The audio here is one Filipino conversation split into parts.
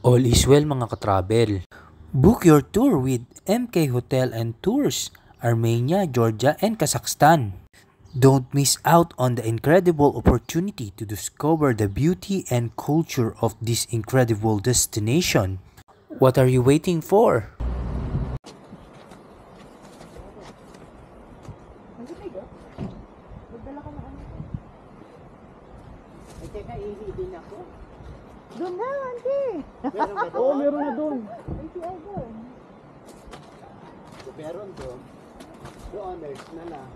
All is well mga katravel. Book your tour with MK Hotel and Tours, Armenia, Georgia, and Kazakhstan. Don't miss out on the incredible opportunity to discover the beauty and culture of this incredible destination. What are you waiting for? Doon na, auntie. Oo, meron na doon. ATI doon. Meron doon. Doon, there's na lang.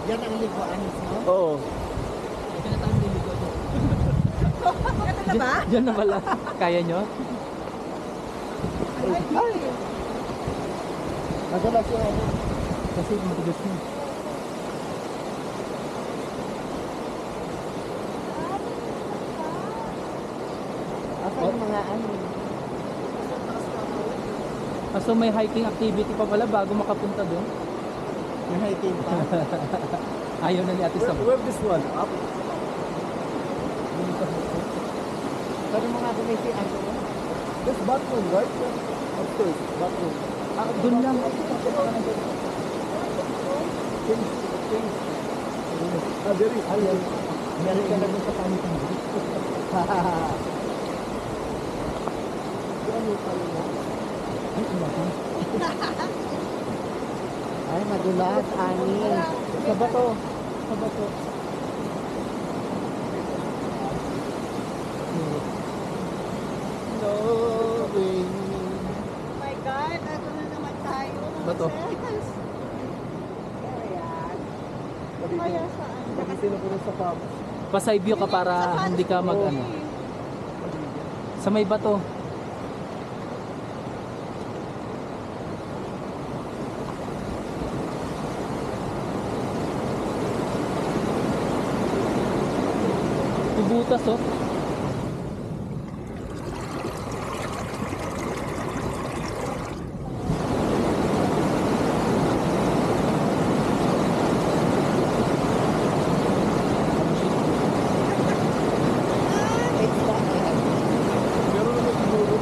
Yan ang liguan mismo? Oo. Ito na tayo niligo to. Ito na ba? Diyan na pala. Kaya nyo? Ay! Nagala siya ano. Kasi matigas na. Asa yung mga ano? So may hiking activity pa pala bago makapunta doon. May hiking pa. Ayaw na ni Ate Sam. Where this one? Up? Pero mga dumisi ano? This bathroom, right? Upstairs, bathroom. Doon lang. Change. Ah, there is. Ayun. Meron ka na doon sa panitan. Ano pala na? Ay, umakin. Ay, madulas, ani. Sa bato. Sa bato. Loving. Oh my God, ano na naman tayo? Bato. Ayan. Kaya saan? Bakit sila po sa pub? Pa-side view ka para hindi ka mag ano. Sa may bato. Butas oh. Meron naman siguro.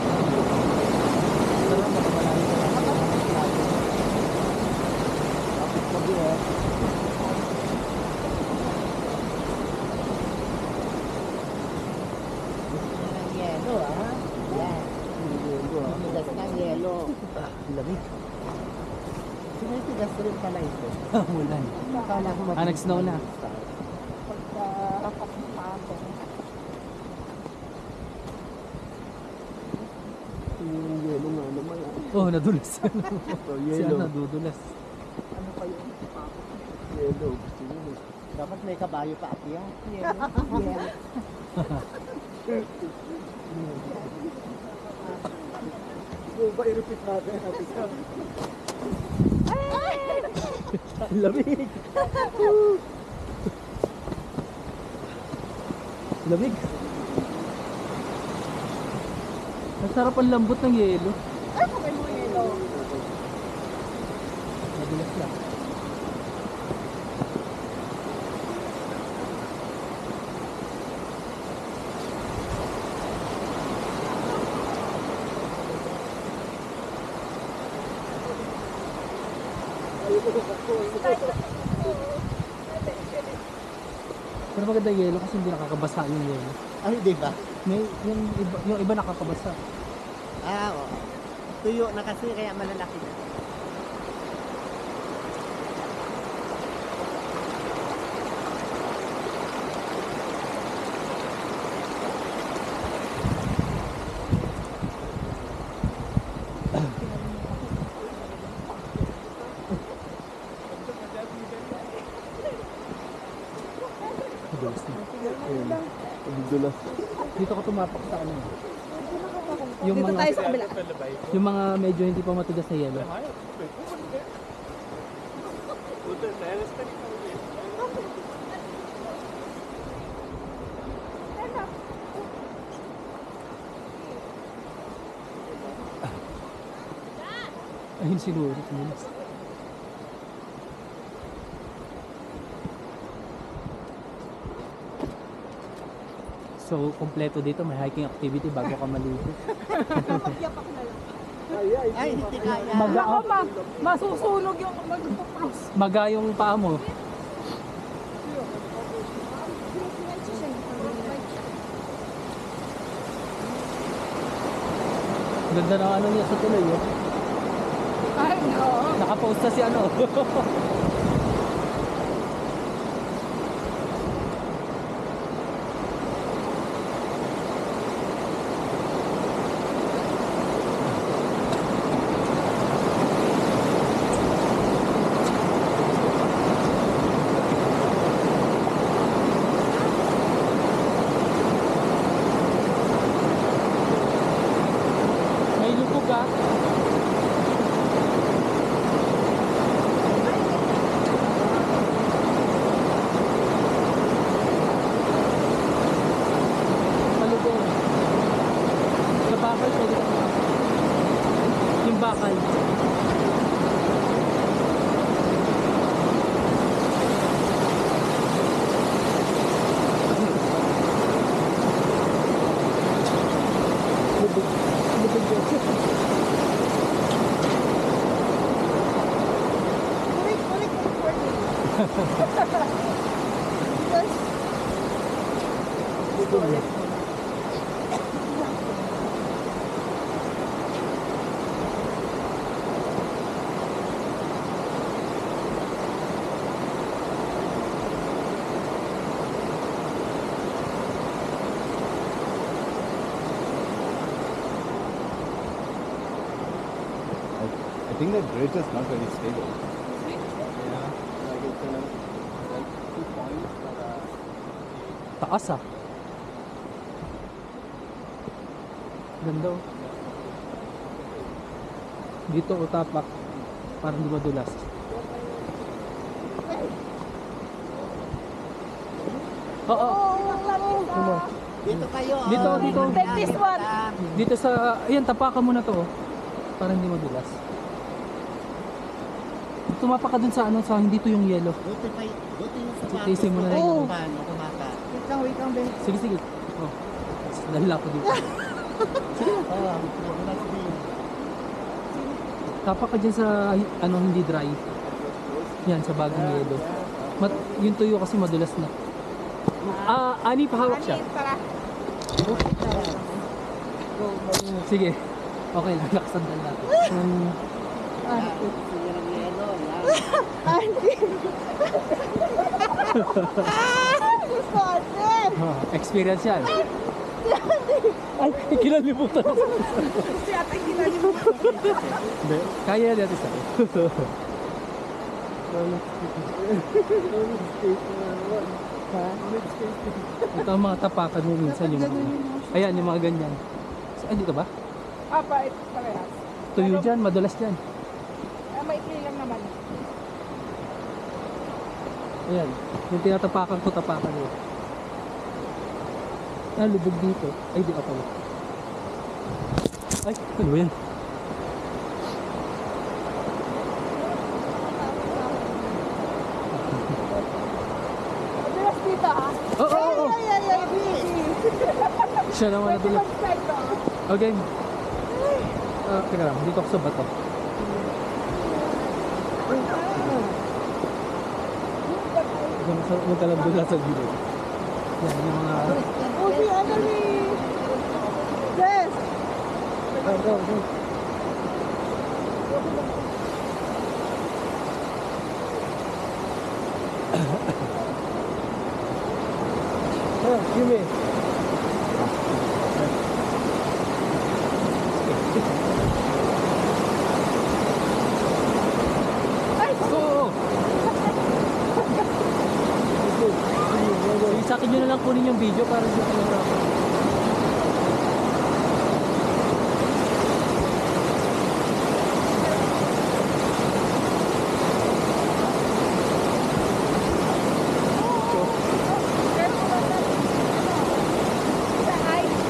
Sarap makamalayo ka lang. Tapos sabi ha. Ang yelo, ah. Yan. Tigas ng yelo. Lamig. Tinitigas rin pala ito. Mulan. Akala ko Nag-snow na. Pagka-rapapapapong. Yung yelo nga naman. Oh, nadulas. So, Siya yelo. nadudulas. Ano pa yung papapong? Yelo. Gusto nyo. Dapat may kabayo pa at yan. Yelo. Yelo. Kung ba i-repeat natin? Lamig. Lamig. Ang sarap ang lambot ng yelo. Ay, may mga yelo. Nadulas lang. Pero maganda yelo kasi hindi nakakabasa yung yelo. Ay, di ba? May yung iba nakakabasa. Ah, oo. Tuyo na kasi kaya malalaki na. Dulas. Dito ka tumapak sa ano. Yung Dito mga, tayo sa kabila. yung mga medyo hindi pa matigas na yelo. Ayun siguro. Tumilas. So, kompleto dito. May hiking activity bago ka maligo. Magyapak na lang. Ay, hindi kaya. Baka masusunog yung mag-cross. Maga yung paa mo. Ganda ng ano niya sa tuloy. Oh. Ay, no. Nakapost na si ano. May lubog ah. Malubog. Sa bakal pwede ka mga. Yung bakal. Lubog. Lubog yun. Ulit yung recording. Because, I think that bridge is not very stable. Yeah. Like it's like 2 points, but Taas ah. Ganda oh. Dito utapak. Parang di madulas. Oo. Dito kayo. Dito, oh. dito. Take this one. Dito sa, ayan, tapakan mo na to oh. Para hindi madulas. Tumapak ka dun sa ano, sa hindi to yung yelo. Buti yung sapatos. Titiisin mo na rin yung- Paano tumaka? Wait lang, Ben. Sige, sige. Oh. Dahil ako dito. Oo, nadulas din. Tapak ka dyan sa, ano, hindi dry. Yan, sa bagong yelo. Yung tuyo kasi madulas na. Ani, pahawak siya. Ani, tara. Sige. Okay lang, nakasandal natin. Sige ng yelo. Yan. Ani. Gusto ate. Experience yan. Ay, kinalimutan ako. Si ate kinalimutan. Hindi. Kaya natin sa Ito ang mga tapakan mo minsan yung mga. Ayan, yung mga ganyan. Ay, dito ba? Apa, ito parehas. Tuyo dyan, madulas dyan. Maikli lang naman. Ayan, yung tinatapakan ko, tapakan mo. Lubog dito. Ay, di ka pala. Ay, ano ba yan? Madulas dito ah. Oo. Ay, Siya naman Pwede nadulas. mag-slide to. Okay. Teka lang, dito ako sa bato. Huwag ka lang doon sa gilid. Yan, yung mga... Oh, si Annalyn. Yes. Yume. Ay! Oo. Sa akin nyo na lang kunin yung video para sa camera. Sa ice.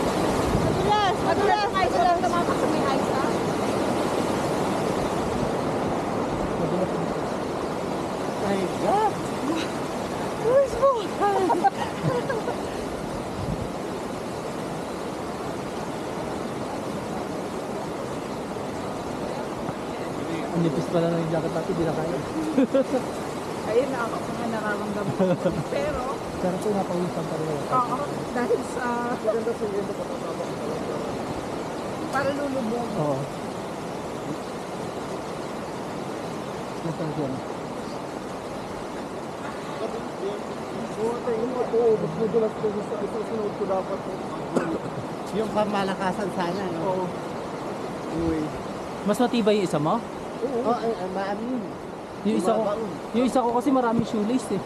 Madulas! Madulas ang ice. Walang tumapak sa may ice, ha? My God! Where's mo? Ang nipis pala ng jacket natin, di na kaya. Ayun na ako mga nararamdaman ko. Pero, Pero ito, napawisan pa rin. oo, dahil sa... Para lulubog. Oo. Nasaan siya? Yung pamalakasan sana, no? Oo. Mas matibay yung isa mo? Oo, maamin. Yung isa ko kasi maraming shoelace eh.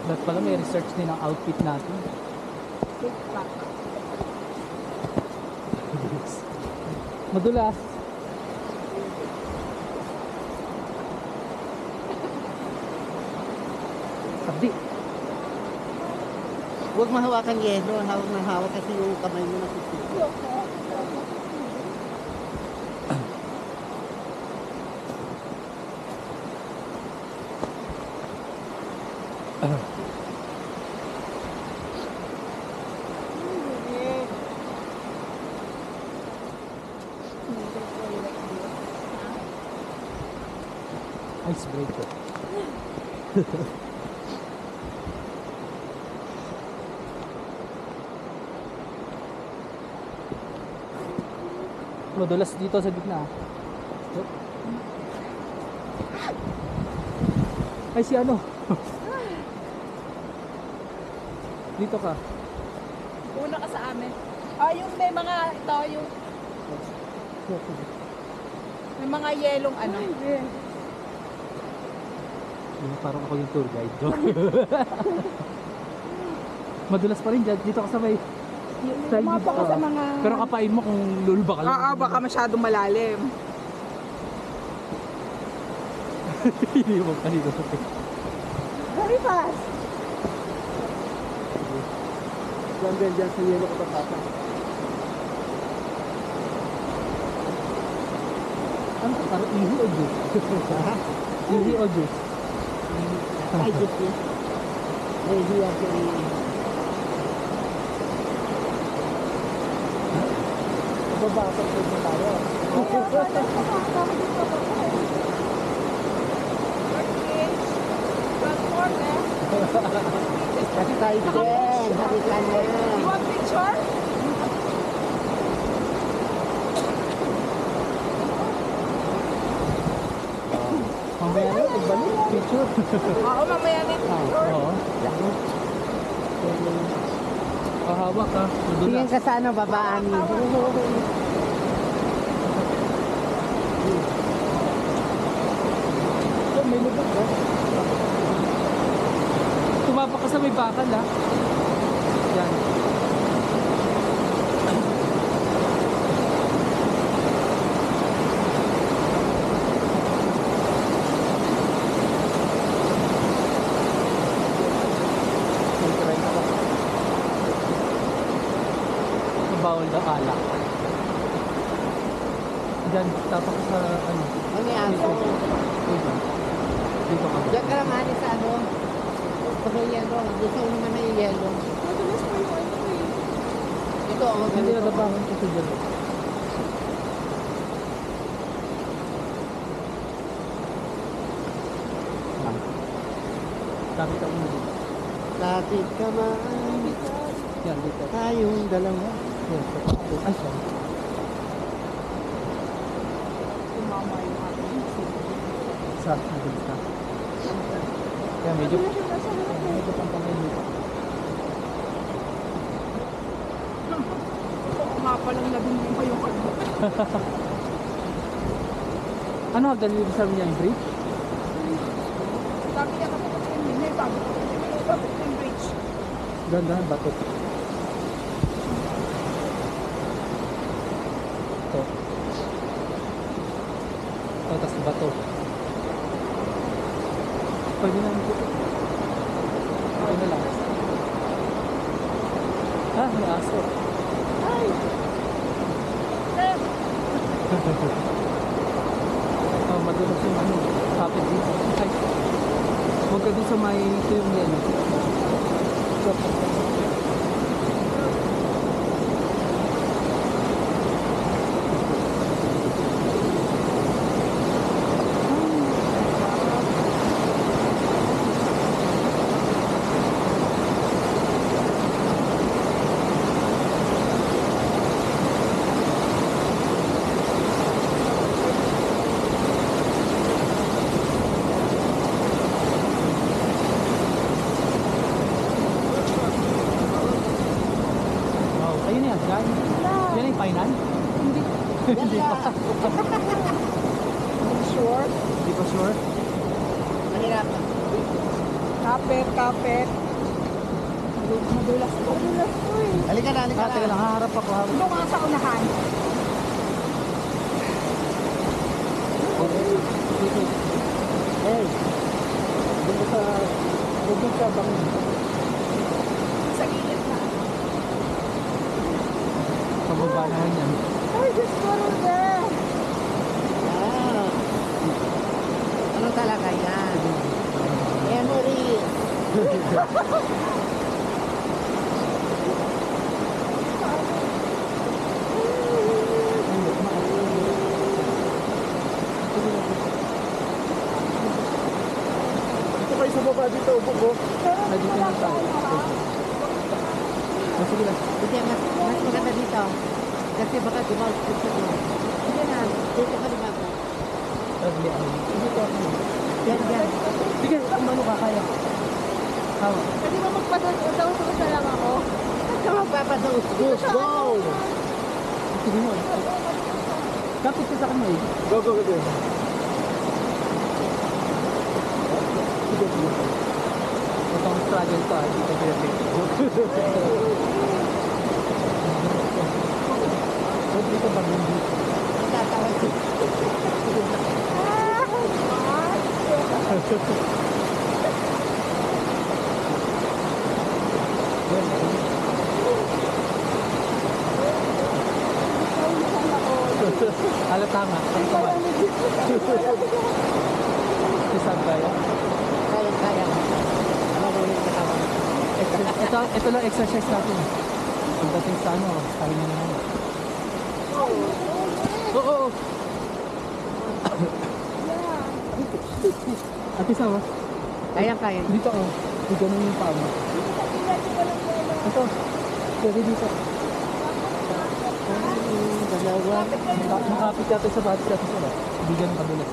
Dapat pala may research din ang outfit natin. Madulas. Abdi. Huwag mahawakan yelo, hawak na hawak kasi yung kamay mo nasisipin. Icebreaker. Madulas dito sa gitna. Ay si ano? Dito ka. Una ka sa amin. Ah, yung may mga, ito, yung may mga yelong ano. Parang ako yung tour guide. Madulas pa rin dyan. Dito ka sa may Tumapa ka sa mga... Pero kapain mo kung lulba ka lang. Oo, baka masyadong malalim. Hindi mo kanino. Very fast. Diyan sa yelo ko tatapos. Ano? Parang ihi o juice? Ihi o juice? Ay, just yun. Ay, hindi actually. Babasok ko na tayo. Kasi tayo din. Sabi ka na. You want picture? Mamaya na, pagbalik. Picture. Oo, mamaya na yung picture. Oo. Pahawak ka. Tingin Madulas. ka sa ano, babaan. May lubog ka. Tumapak ka sa may bakal ha. Yan. Bawal daw alak. Diyan, tapak ka sa ano. Ano yan? Dito. Dito ka. Diyan ka lang ani sa ano. Pag may yelo. Gusto ko naman may yelo. Ito, oh, Hindi ganito. na tapakan ko sa dyan. Kapit ako mo dito. Lapit ka man. Yan, dito. Tayong dalawa. Yan, ay, sorry. Tumama yung ating siya. Mabilis na. Kaya medyo pantangin dito. Mapalang 15 yung kagbo. Ano hagdan dito sa niyan? Bridge? Sabi niya kapag yung minay, sabi ko yung bridge. Ganda, bato. Ito. Ito, tas bato. Pwede namin dito. Okay na lang. Ah, may aso. Ay! Step! Oh, madulas yung ano, kapit dito. Ay, huwag ka doon sa may ito yung yan. Oh, ayun na yan. Yan yung final? Hindi. Hindi pa. Sure? Hindi pa sure. Mahirap. Kapit. Madulas ko. Madulas ko eh. Halika na, halika Ah, teka lang. Haharap ako. Doon ka sa unahan. Hey! Doon sa bangin. Sa gilid na. Pababa naman yan. Ay, just follow there. Ah. Ano talaga yan? Memories. Ito kayo sa baba dito, buko. Ay, dito na tayo. Ah, sige lang. Hindi, mas maganda dito. Kasi baka dumawag ko sa doon. Hindi na, dito ka diba ako? Tagli ako. Dito ako. Yan. Sige, kung ano ka kaya. Hawa. Pwede ba magpadaw-daw na lang ako? Ito magpapados. Go! Sige mo. Kapit ka sa akin mo eh. Go, go, go. Ito ang struggle to ah. Dito perfect. Huwag dito ba hindi? Tatawag ko. Alam tama. Ano ka ba? Isang kaya. Kaya. Marunong ka tawag. Ito lang exercise natin. Pagdating sa ano, kaya na naman. Oo. Ate Sawa, Kaya. dito ako. Dito na yung paa mo. Ito. Pwede dito. Dalawa. Makapit yata sa batis natin sila. Hindi ganun kadulas.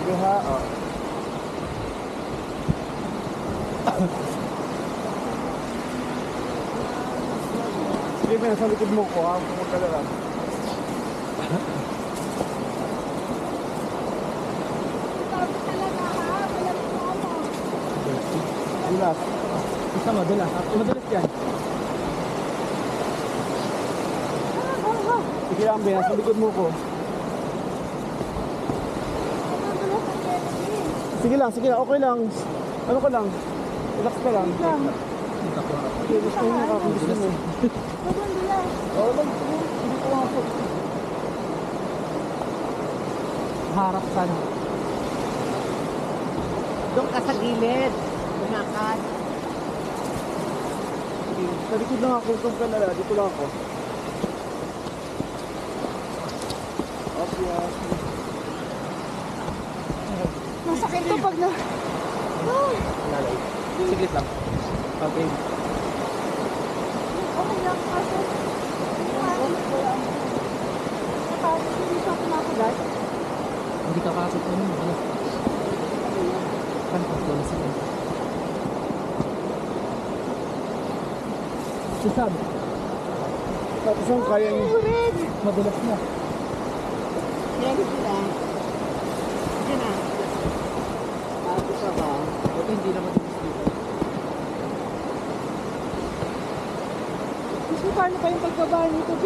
Sige ha, oh. Sige, may nasa likod mo ko ha, huwag ka na lang. Dulas. Isa madulas. Madulas yan. Sige lang, Ben, nasa likod mo ko. Sige lang, okay lang. Ano ka lang? Relax ka lang. Dito ako. Sige, gusto mo ka kung gusto mo. Oo lang, hindi ko ako. Harap sana. Doon ka sa gilid. Lumakad. Sige, sa likod lang ako, kung ka na, dito lang ako. Okay. Masakit to pag na... Lalay. Siglit lang. Okay. Okay lang kasi... Nakapos hindi siya kumakagat. Hindi ka kapit ano. Kan pagtulas sila. Susab. Tapos ang kaya niyo. Madulas na. Ready sila. Sige na. Tapos pa ba? Ito hindi na madulas dito. Gusto paano pa yung pagbaba nito, B?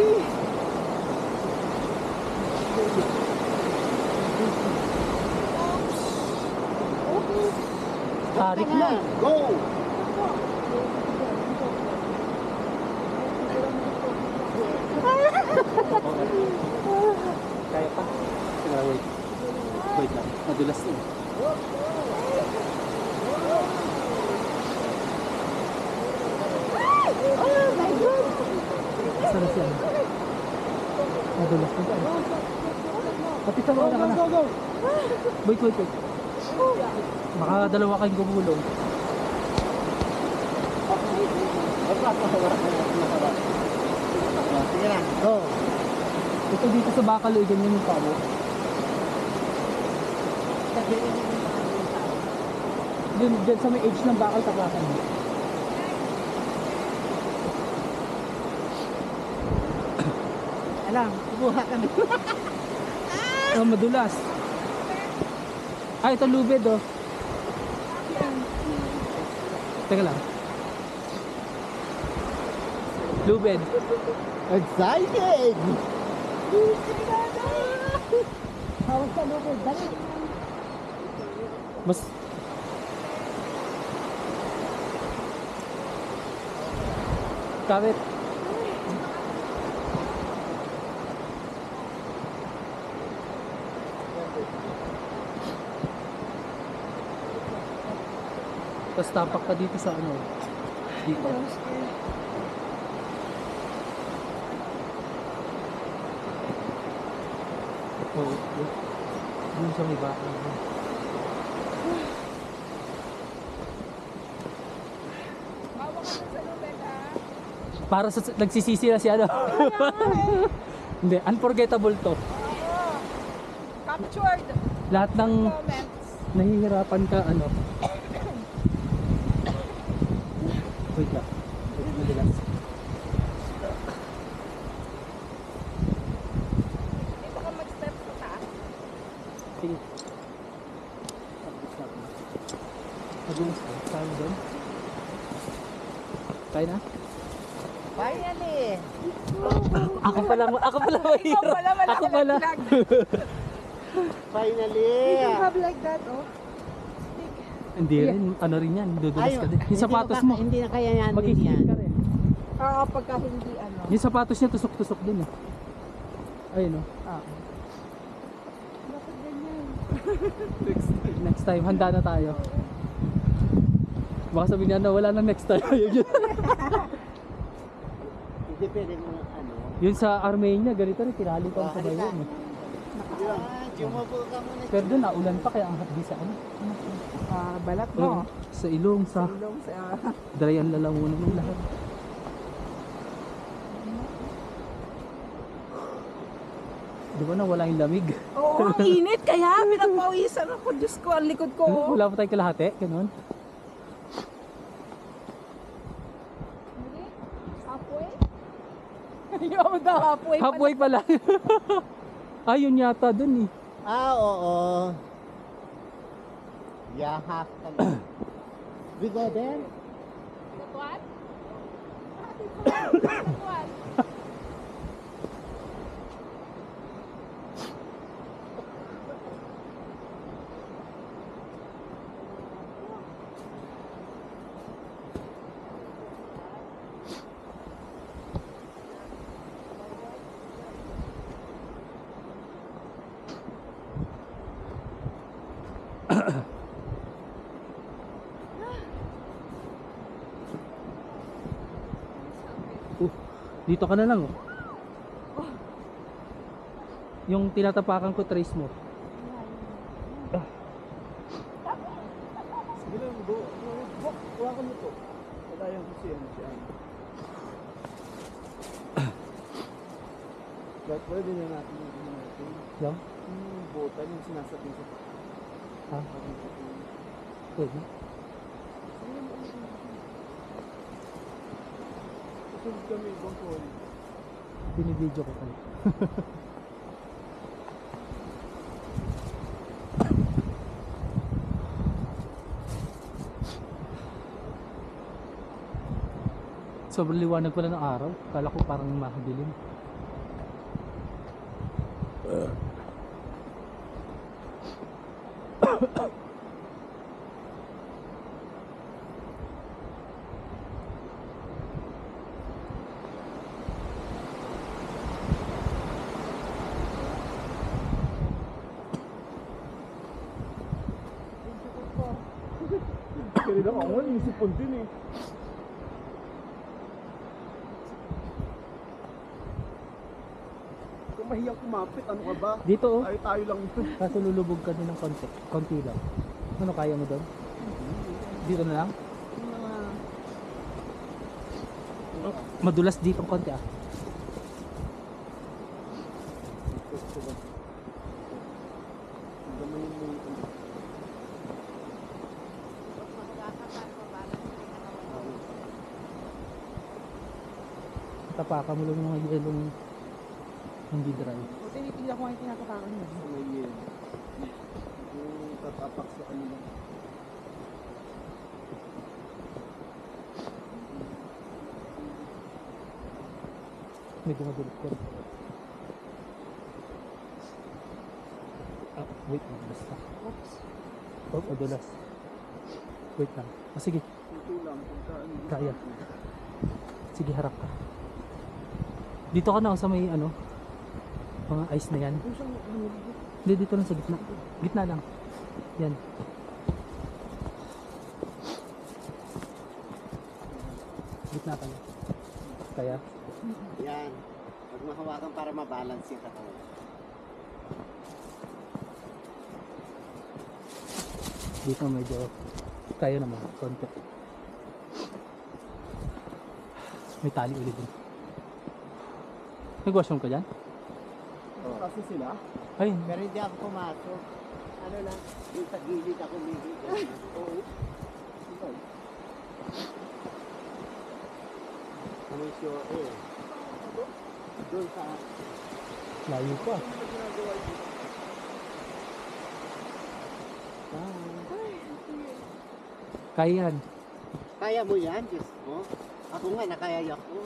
Tarik na. Go! Kaya pa. Teka, wait. Wait lang. Madulas na. Oh my God! Saan na siya? Madulas na tayo. Kapit mo na ka na. Wait. Baka dalawa kayong gumulong. Sige na. Oo. Ito dito sa Bacaloy, ganyan yung pabo. Dyan sa may edge ng bakal, tapakan mo. Alam, kukuha kami. Oh, madulas. Ah, ito lubid oh. Teka lang. Lubid. Excited! Hawak sa lubid, dali. Mas... Kawit. Tapos tapak ka dito sa ano. Dito. Oh, dun sa may baka. Para sa nagsisisi na si ano. Hindi, unforgettable to. Captured Lahat ng moments. nahihirapan ka ano. Wait lang. Madalas. Dito ka mag-step sa taas. Sige. Madulas ka. Saan doon? Kaya na? Finally! Ako pala mahirap. Ikaw pala wala Ako ka pala. nag-vlog. Finally! You have like that, oh. Hindi rin. Ano rin yan. Dudulas ka din. Yung sapatos mo. Hindi na kaya yan. Mag-i-hit ka rin. Oo, pagka hindi ano. Yung sapatos niya tusok-tusok din eh. Ayun oh. Bakit ganyan? Next time, handa na tayo. Baka sabihin niya na wala na next time. Hindi pwede mo ano. Yun sa Armenia, ganito rin. Tinalikan sa bayo. Jumabol ka muna. Pero doon, naulan pa kaya ang hapdi sa ano. Balat Oo, sa ilong, sa Ilong sa... dry ang lalamunan ng lahat. Di ba na wala yung lamig? Oo, ang init. Kaya pinagpawisan ako. Diyos ko, ang likod ko. Oh. Wala pa tayong kalahati, ganun. Halfway? Ayaw daw, halfway pa Halfway pa lang. Ayun yata dun eh. Oo. Yeah, half talaga. We go there? What? What? Dito ka na lang oh. Yung tinatapakan ko, trace mo. Sige lang, go. Kuha ka nito. Wala yung kasi yan siya. But pwede na natin yung natin. Yung? Yung botan, yung sinasapin sa Ha? Pwede. Susunod kami ibang call. Binibidyo ko kayo. Sobrang liwanag pala ng araw. Kala ko parang makadilim. Kanina ako nga, inisipon din eh. Kung mahiyang kumapit, ano ka ba? Dito oh. Tayo lang ito. Kaso lulubog ka din ng konti. Konti lang. Ano kaya mo doon? Dito na lang? Madulas dito ng konti ah. Tapakan mo lang yung mga yelong hindi dry. O, tinitingnan ko nga yung tinatapakan mo. Sa may yun. Yung tatapak sa kanila. Medyo madulas ko. Ah, wait, madulas ka. Oops. Oh, madulas. Wait lang. Ah, sige, Ito lang, kung saan. kaya. Sige, harap ka. Dito ka na oh, sa may ano, mga ice na yan. Hindi, dito lang sa gitna. Gitna lang. Yan. Gitna ka lang. Kaya? Yan. Pag mahawakan para mabalance yung katawan. Dito medyo kaya naman. Konti. May tali ulit din. Nag-washroom ka dyan? Kasi sila. Ayun. Pero hindi ako pumasok. Ano lang, yung sa gilid ako mihiga. Oo. Ikaw. Kami sure eh. Doon sa Layo pa. Kaya yan. kaya mo yan, Diyos mo. Ako nga, nakayaya ko.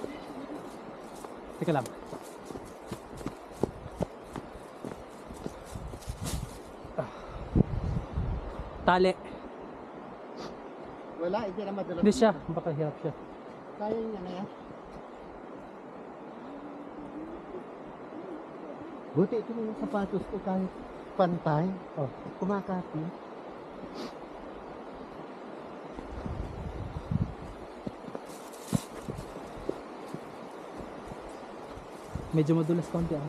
Teka lang. Tali. Wala, hindi na madalas. Hindi siya. Baka hirap siya. Kaya niya na yan. Buti ito yung sapatos ko kahit pantay. Oh. Kumakati. Medyo madulas konti ah.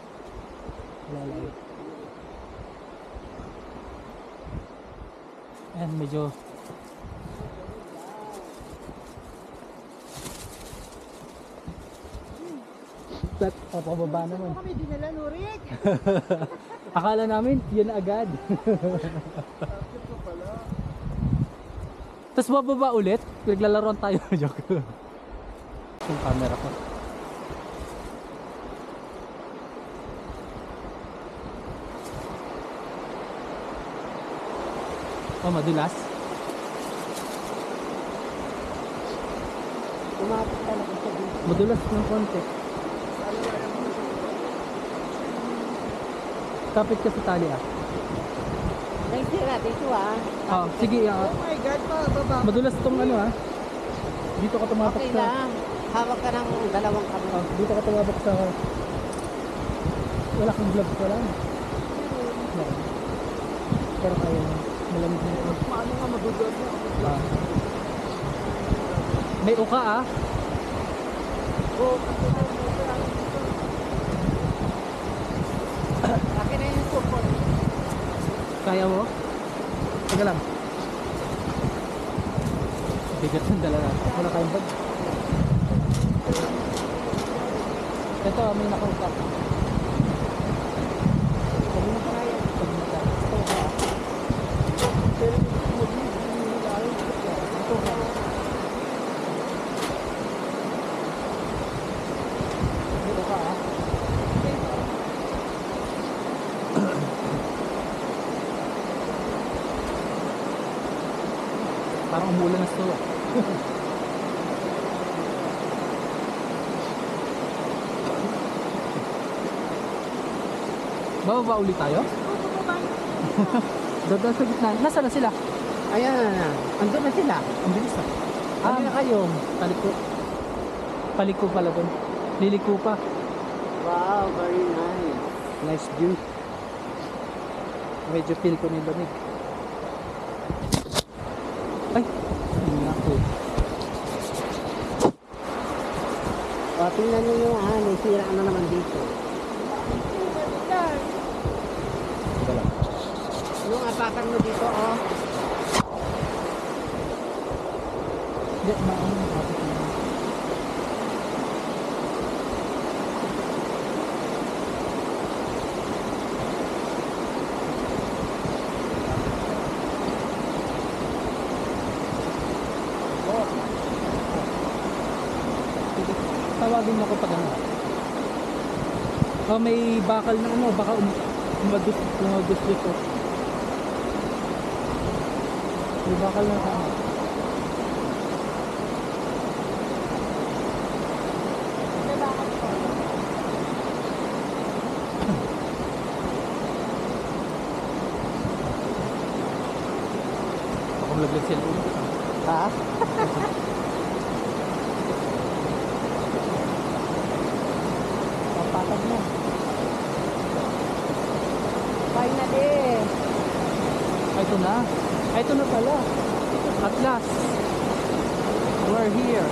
Wala lang. Ayan, medyo But, pababa naman. Kami dinala, Nurik. Akala namin, yun na agad. Tapos bababa ulit, naglalaroan tayo. Joke. Yung camera ko. Oh, madulas. Kumapit talaga sa dito. Madulas ng konti. Kapit ka sa tali ah. Nagsira dito ah. Oh, sige. Oh my God, baba. Madulas tong ano ah. Dito ka tumapak Okay sa... lang. Hawak ka ng dalawang kamay. Oh, dito ka tumabak sa... Wala kang gloves pa lang. Meron. Pero kaya na. Malamig na ito. Paano nga madudulas na ako? Ah. May uka ah. Akin na yung support. Kaya mo? Teka lang. Bigat ng dala natin. Wala kayong bag. Ito, may nakausap. umuulan na slow. Bababa ulit tayo? Dadaan sa gitna. Nasaan na sila? Ayan na. Andun na sila. Ang bilis ah. Ano na kayo? Paliko. Paliko pala doon. Liliko pa. Wow, very nice. Nice view. Medyo feel ko na yung lamig. Ay! Naku. O, tingnan nyo yung may sira na naman dito. Yung apakan mo dito, oh. Hindi, maano. Kapit na. Tawagin mo ako pag ano. Oh, may bakal na ano, baka umagus dito. May bakal na sa ano. Ako malaglag cellphone ko. Ha? Papatag mo. Finally. Ay, ito na. Ay, ito na pala. At last. We're here.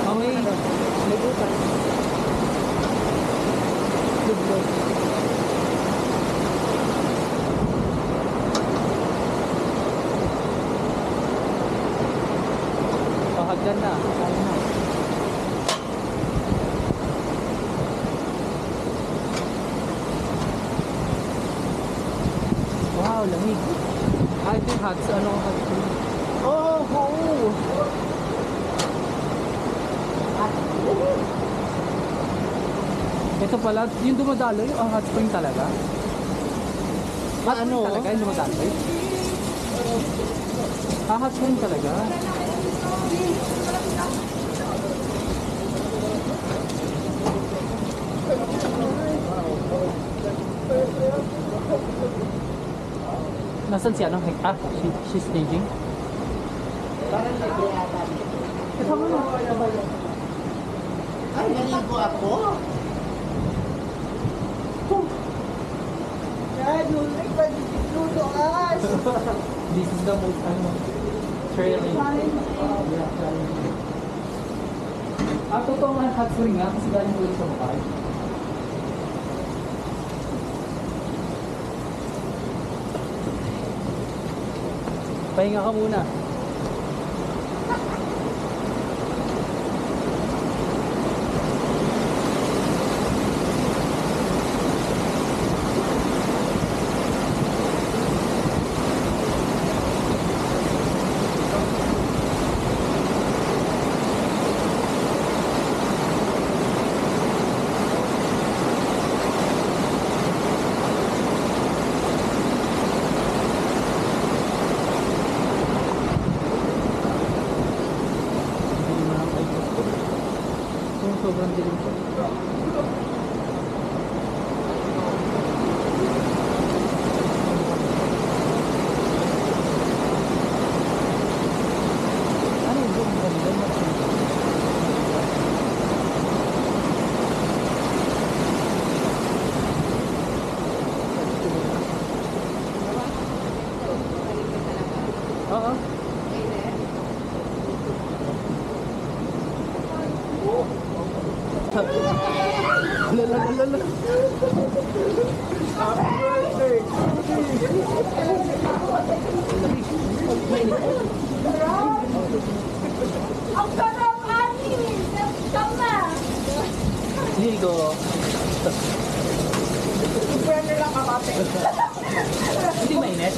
Oh, may butas. Lublog. Hagdan na. Kaya na. Wow, lamig. Ay, ito yung hats. Ano ang hats? Oh, oh. Ito pala, yung dumadaloy, ang hot spring talaga. Hot spring Ano? talaga yung dumadaloy. Ah, hot spring talaga. Nasaan si ano? Ah, she's staging. Parang libre ata dito. Ito mo na. Ay, naligo ako. Dad, you like what you do to us. This is the most, ano, trailing. Yeah, trailing. Ah, totoo nga hot spring nga kasi galing ulit sa Bukay. Pahinga ka muna. Sobrang dilim po. Ano yung buong ganda na oo. Lala. Ang sarap, Ani! Tama! Ligo. Pwede lang kakate. Hindi mainit?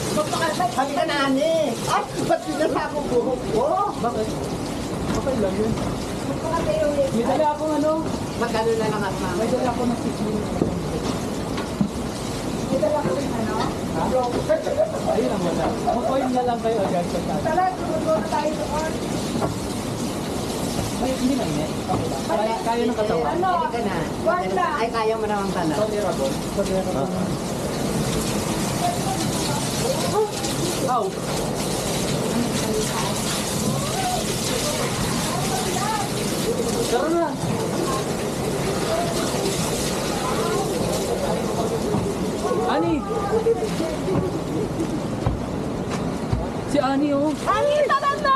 Hanggang nani. Ay, ba't pinasa ko buhok ko? Bakit? Okay lang yun. May dala akong ano, Magkano na lang at mama? may dala akong ng 6 minutes. May dala ko rin ano? Ayun ang wala. Mag-oil na lang kayo agad sa taas. Tara, tumutuwa na tayo doon. May, hindi mainit. Okay lang. Kaya ng katawan. Ano? Hindi ka na. Wag na. Ay, kaya mo naman pala. Tolerable. Tolerable. Ow! Tara na! Ani! Si Ani oh! Ani, tara na!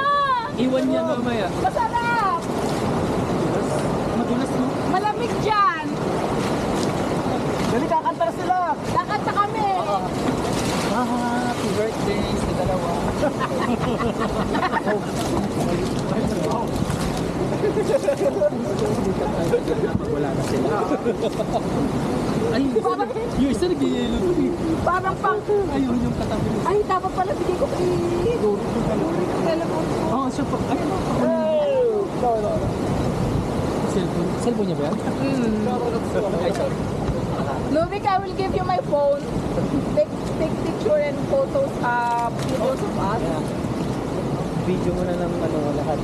Iwan niya mamaya. Masarap! Madulas mo. Malamig dyan! Dali, kakanta na sila! Kakanta kami! Happy birthday sa dalawa. Wala na sila. Ay, yung isa nag-yelo to eh. Parang pang... Ayun yung katabi mo. Ay, dapat pala bigay ko kay... Telepon ko. Oo, siya pa. Ay, cellphone. Cellphone niya ba yan? Ay, sorry. Lubic, I will give you my phone. Take picture and photos, videos of us. Video mo na ng ano, lahat.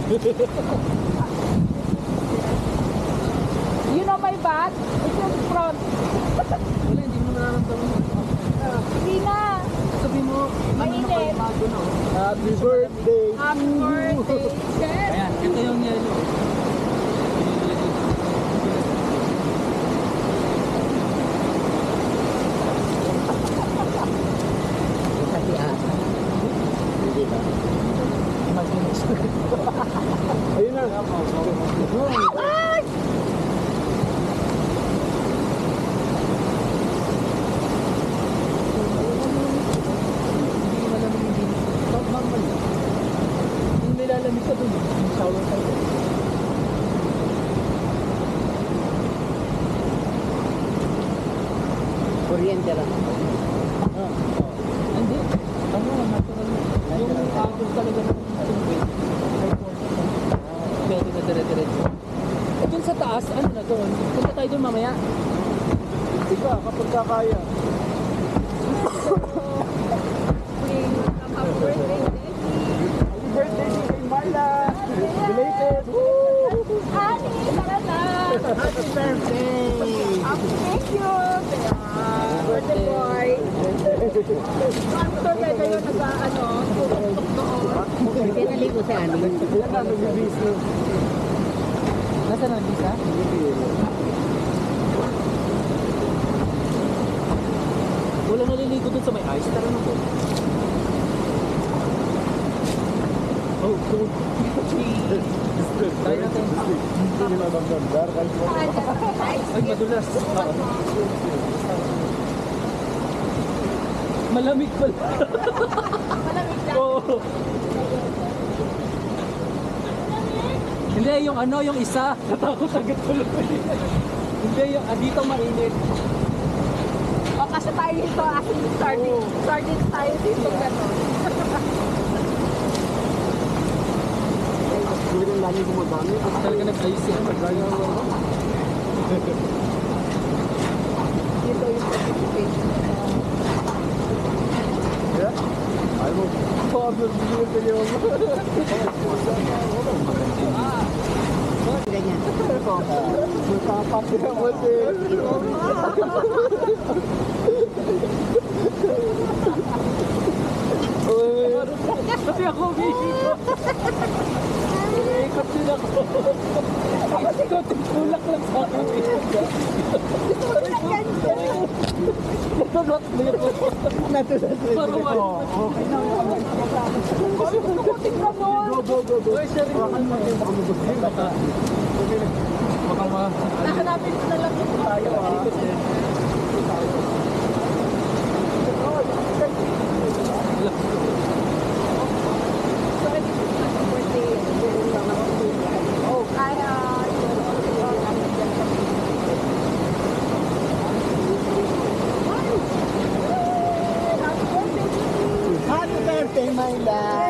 You know my bat? It's in front. Wala, hindi mo nararamdaman. Hindi na. Sabi mo, Mainit. Happy birthday! Happy birthday, Chef. Ayan, ito yung yelo. Ayun na. Ay! Hindi malamig yung dinis. Normal lang. Yung nilalamig ka dun, yung shower ka dun. Kuryente lang. Hindi. Ano, natural. Yung agos talaga ng tubig. Ay, pwede na dire-diretso. Eh, dun sa taas, ano na doon? Punta tayo dun mamaya. Ika, kapag kakaya. Happy birthday, Daddy. Happy birthday kay Marla. Belated. Ani, tara na. Happy birthday. Thank you. Birthday boy. I'm so glad kayo nag-ano, tutok doon. Kaya naligo si Ani. Yan na, nag-business. Nasaan ang visa? Wala naliligo dun sa may ice. Tara na po. Oh, cool. Tayo natin. Hindi nila magandar. Ay, madulas. Malamig pala. Malamig lang. Oo. Hindi, yung ano, yung isa. Natakot agad tuloy. Hindi, yung dito mainit. O, kasi tayo dito, aking sardine. Sardine tayo dito, gano'n. Hindi rin lagi gumagamit. Kasi talaga nag-ayos siya. Dito yung participation. I will probably video. Ganyan. Tapak dia betul. Kasi ako umiikot. Umiikot din ako. Kasi ko tulak lang sa akin. Natulak din ako. Parang wala. Okay na. Tingnan mo. Go. Uy, siya rin. Baka ma... Nahanapin ko na lang yung tayo. Happy birthday, my love.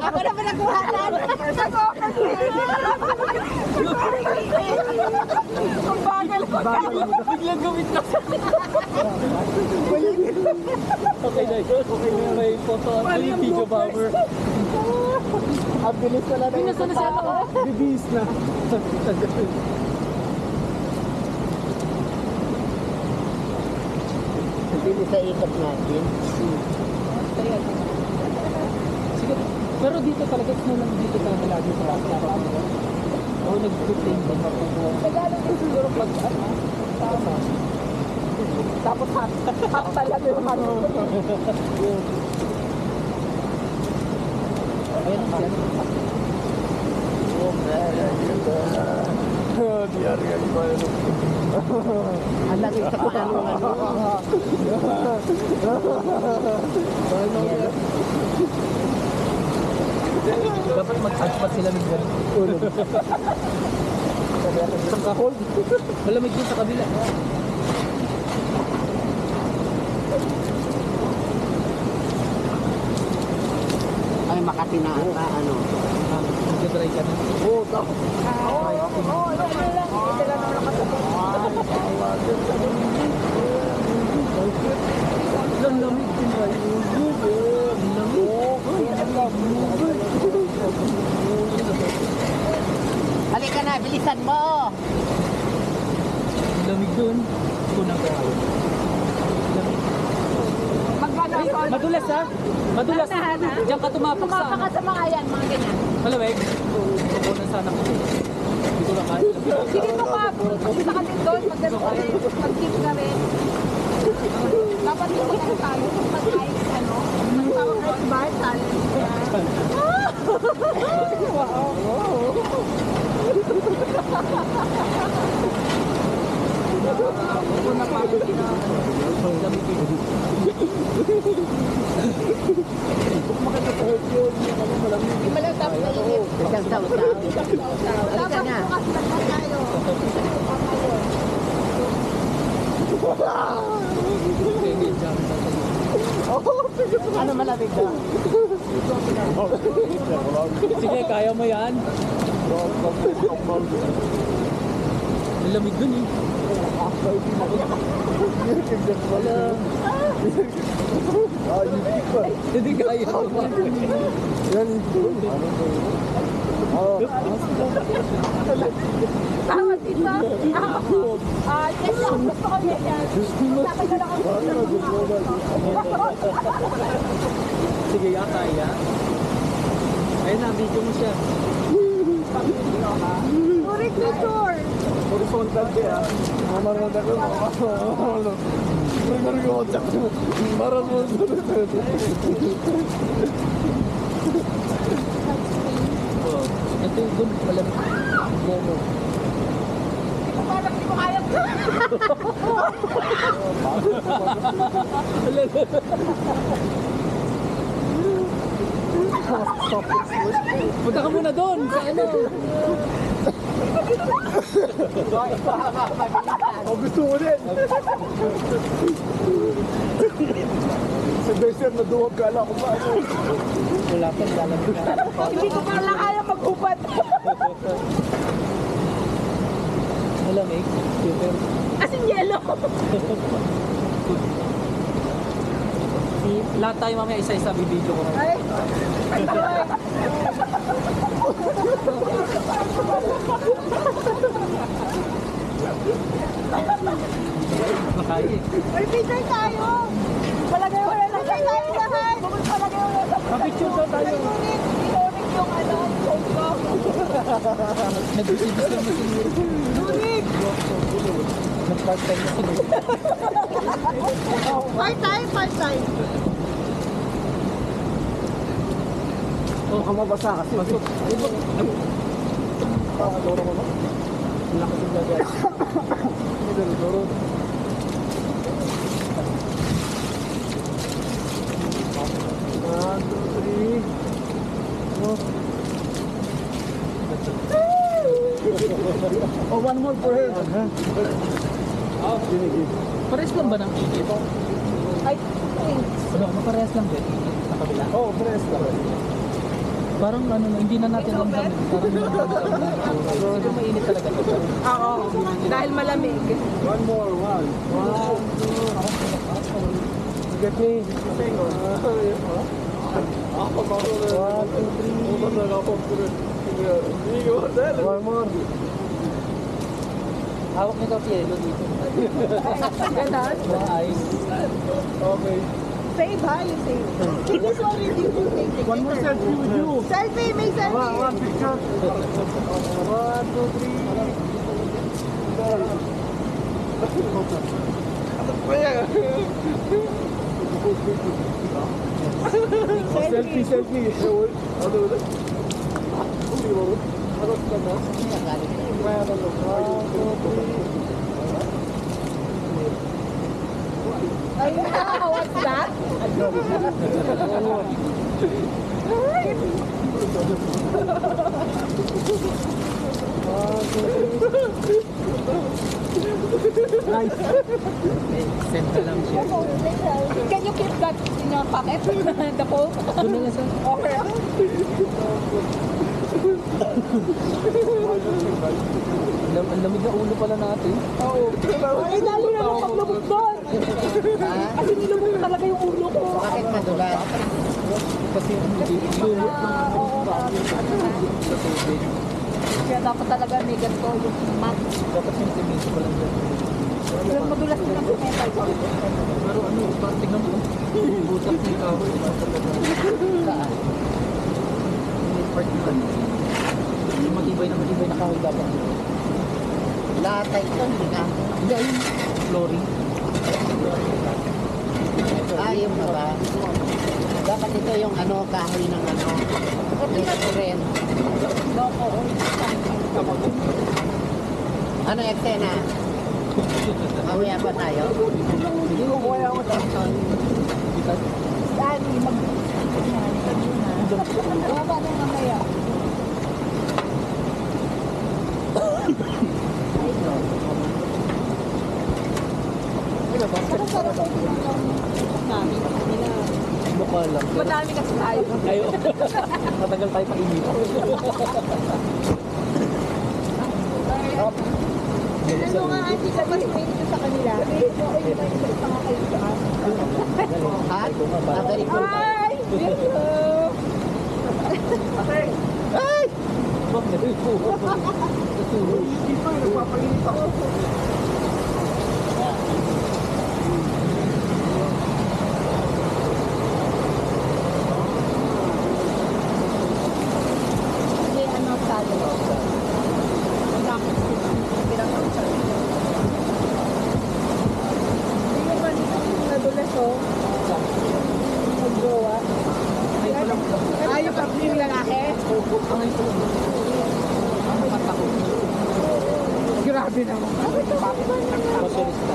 Ako na ba nakuhanan? Ang bagal ko. Biglang gumit na. Okay na yun. Okay na may photo at may video bomber. Ang bilis na lang. Bilis na siya ako. Bibis na. Hindi sa ikot natin. Sige. Pero dito talaga, snow lang dito talaga lagi sa lahat. Oo, nag-puting din ako. Tagalog din siguro pag ano. Tapos hot talaga yung hot. Ayun ang siya. Ang laki sa kung ano. Dapat mag-advance sila ng gano'n. Isang ka-hold. Malamig din sa kabila. Ay, makatinaan ka, ano. Mag-dry ka na. Oo, ito lang. Ito lang naman nakasabot. Ang lamig din ba? Ang lamig. Halika na, bilisan mo! Ang lamig dun. Kunang ka. Magkano ako? Madulas ha? Madulas. Diyan ka tumapak sa Tumapa ka sa mga yan, mga ganyan. malamig. Kukunan sana ko. Hindi ko na kaya. Sige mo ka. Punta ka din doon. Mag-keep ka rin. Dapat hindi ka tayo. Mag-ice, ano. Mag-tawag ka sa bar, Malang tapos nalilip. Isang tao-tao. Halika na. Bukas na tayo. Ano malamig na? Sige, kaya mo yan. Ang lamig dun eh. Hindi kaya ko. Tama dito. Yes, gusto ko yan. Tatagal ako. Sige, kaya. Ayun na, video mo siya. Turik na tour. Horizontal kaya. Mamarunod ako. Mamarunod. Maramon. Ito yung dun, malamig. Momo. Parang hindi ko kaya. Punta ka muna doon sa ano. Gusto ko din. Sa desert na duwag ka lang kung paano. Wala pa, lalamig na. Hindi ko pala kaya maghubad. Malamig. Super. As in yellow. Lahat tayo mamaya isa-isa bibidyo ko. Ay. Makaya eh. May picture tayo. Palagay mo na lang tayo lahat. Palagay mo na lang. Mapicture daw tayo. Inunik yung ano, phone ko. Nag-ibis lang mo siguro. Inunik. Nag-part-time na siguro. Part-time, part-time. Baka mabasa kasi. Pasok. Pakadoro ko ba? Lakas yung gagawin. Doro. One, two, three. Oh. Oh, one more for her. Pares lang ba ng init? Ay, thanks. Ano, maparehas lang din. Sa kabila. Oh, press lang. Parang ano, hindi na natin alam kami. Parang siguro mainit talaga. Oo, dahil malamig. One more, one. Get me. One more. Hawak niyo daw si Elo dito. Ganon. Mga ice. Okay. Save ha, you save. This is already take One more selfie with you. Selfie, may selfie. One picture. 1, 2, 3. Selfie, selfie. Ay, what's that? Send na lang siya. Can you keep that in your pocket? The phone? Doon na lang sa... Okay. Ang lamig na ulo pala natin. Ay, lalo na ako paglubog doon. Kasi nilubog talaga yung ulo ko. Bakit madulas? Kasi hindi lumot ng sa tubig. Kaya dapat talaga may ganito yung mat. Dapat sentimental pa lang yan. Yung madulas din ang metal. Pero ano, parang tignan mo. Butas ni kahoy. Saan? May part nila. Yung matibay na kahoy dapat. Lata ito, hindi nga. Hindi, ayun. Flooring. Yung ba? Dapat ito yung ano, kahoy ng ano. Restaurant. Loko. Ano eksena? Mamaya pa tayo? Hindi ko kaya ako sa akin. Dani, Baba na mamaya. Sarap ko namin. Mukha lang. Madami kasi tayo. Ayo. Matagal tayo painit. Ano nga, hindi ka mas main sa kanila. Okay, may isa pa nga kayo saan. Ha? Very cool. Ay! Hello! Ay! Hindi, ano, salo. Ang dami. Pirang ang salo. Hindi yung nadulas, oh. Mag-gawa. Ay, yung lalaki? Grabe naman. Motorista.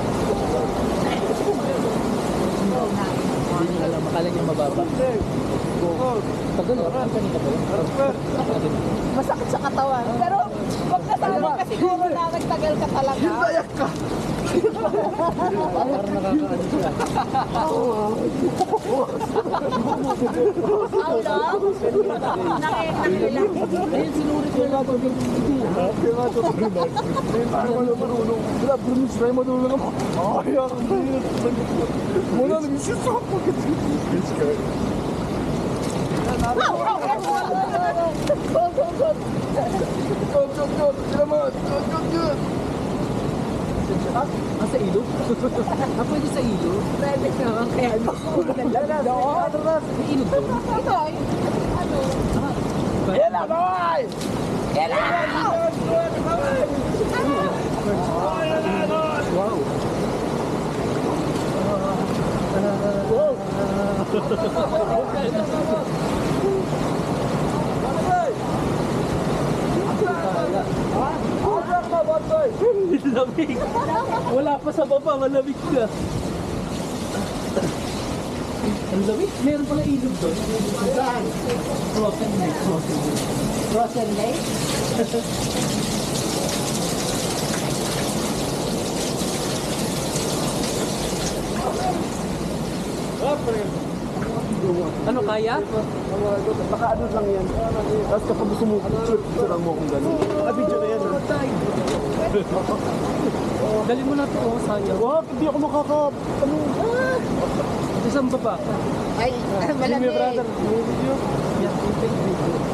Hindi nyo alam, akala nyo mababa. Tagal ah, ang kanina ba yun? Masakit sa katawan. Pero, pag kasama ka siguro na nagtagal ka talaga. Parang nakakaano siya. Ayun, sinurit ko lang pag sa ilo? Pwede sa ilo? Pwede naman kaya ano. May ilog doon? Ito ay, ano? Wow! Lamig! Wala pa sa baba, malamig na. Ang lamig? Meron pala ilog doon. Saan? Frozen lake. Frozen Lake? Ano, kaya? Baka ano lang yan. Tapos kapag gusto mo, shoot lang mo kung gano'n. Video na yan. Dali mo na ito, oh, sayang. Wag, hindi ako ano? Isang baba. Ay, malamig. Brother, may video. Yan, take video.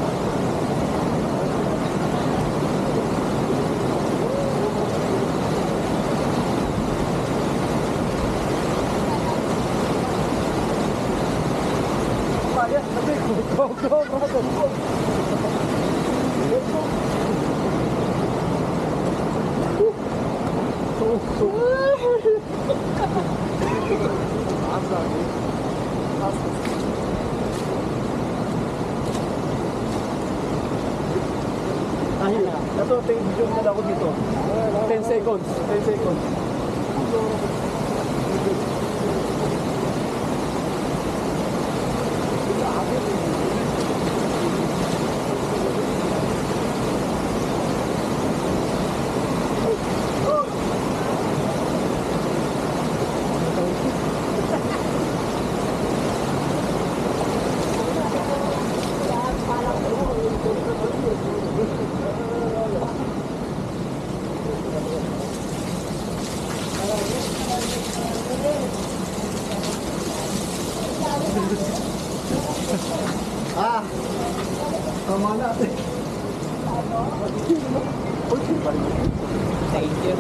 Go. Ay, ito, video na ako dito. 10 seconds. 10 seconds. Tama natin. Thank you.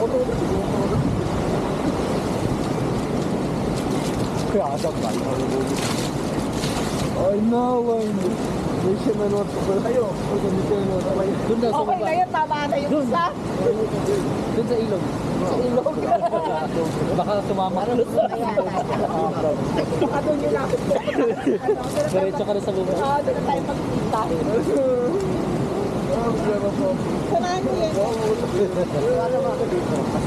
Kaya adam ba? I know. May siya na note ko tayo. Doon na sa Okay baba. na yun, tama na yung isa. Doon sa ilog. Sa ilog. Baka sumama ka. Baka doon yun lang. Diretso ka na sa baba. Doon na tayo magkita. Samahan niyo yun.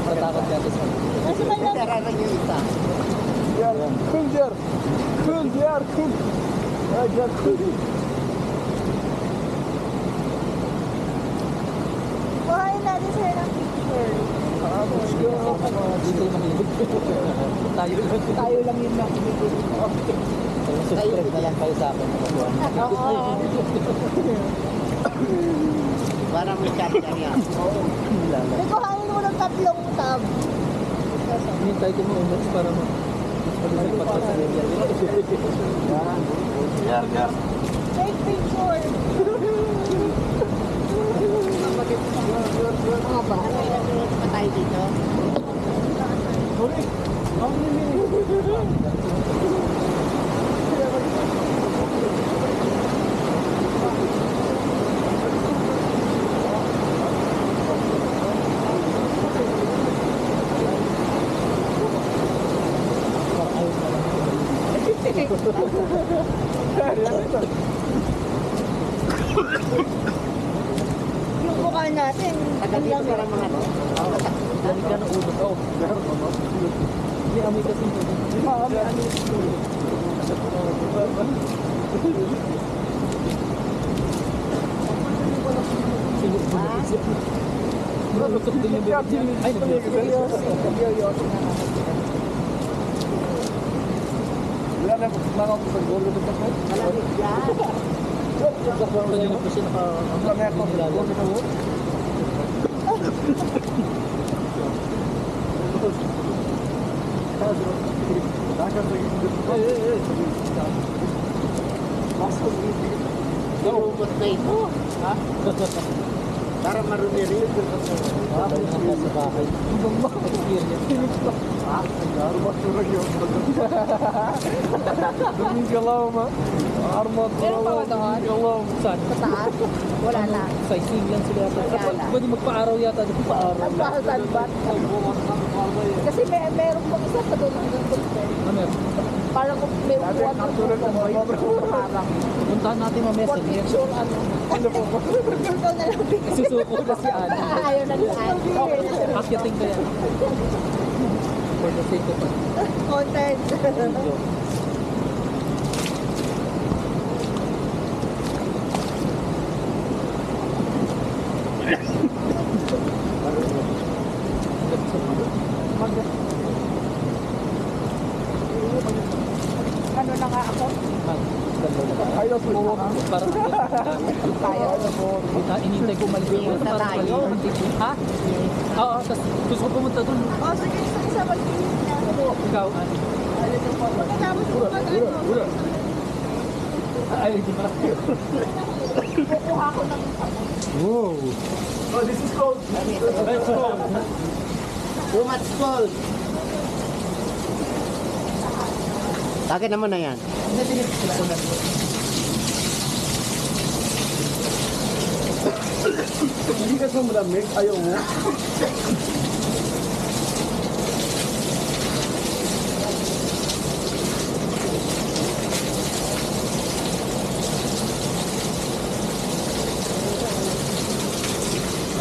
Matakot ka sa Nasa ba yun? Sararang yung isa. Kun. Ajar kun. Kuhain natin sa'yo ng picture. Dito makilig. Tayo lang yun nakikinig. Subscribe na lang kayo sa akin. Oo. Para may charger yan. May kuhain mo ng 3 tab. Hintay ko mo umas para pag-isipat ka sa media. Take picture. Mga ba? Ano yung pa tayo dito? Yung mukha natin. Taga dito para mga to. Dali ka na ulo ko. Hindi amoy kasi ito. Lutok din yung bibig. Ay, Wala na ko sa gulo dito. Malamig yan. kanina po siya naka-nilalang. Lumot na ito. Ha? Para marumi rin. Habang nasa sa bahay. Experience. Meron pa ba doon? Saan? Sa taas? Wala na. Sightseeing lang sila yata. Wala na. Pwede magpa-araw yata. Magpa-araw. Nagpasalbat. Kasi meron pang isa sa doon ng Gulfport. Ano yan? Parang kung may upuan ng Gulfport. Parang. Puntahan natin mamaya sa One Nier. picture ano. Ikaw na lang picture. Susuko na si Ana. Ayaw na ni Ann. Okay na siya. Akyating kaya. For the sake of Content. video. ano na nga ako. Ayaw po. Parang Kaya. inintay ko umalis ako. Punta tayo. Ha? Oo, tapos gusto ko pumunta doon. O, sige, isa mag-inis na. Ikaw, ano? Pagkatapos ko mag-ano. Ay, di ba? Kukuha ko ng Oh, this is cold. That's cold. Too much cold. Akin naman na yan. Hindi ka sa malamig. Ayaw mo.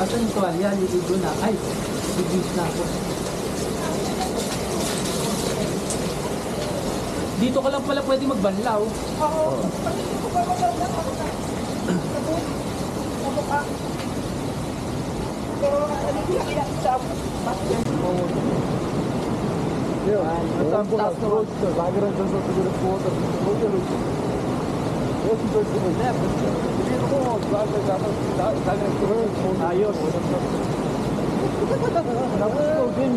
Asan yung tuwalya? Liligo na. Ay, bigis na ako. Dito ka lang pala pwede magbanlaw. Yeah. Tapos na road ka. Lagi rin dyan sa siguro po. Road ka road. Road ka road. Hindi ko mo. Lagi dapat. Lagi rin ko. Ayos. Tapos ko din.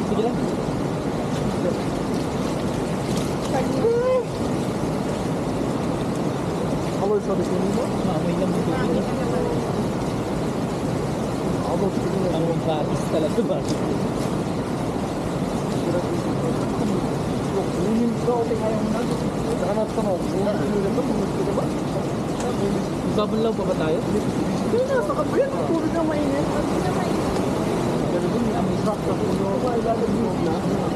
Sige lang. Hello, sabi ko nito. Maamoy lang dito. Hello, sabi ko nito. Ang batis talaga ba? Magbabanlaw pa ba tayo?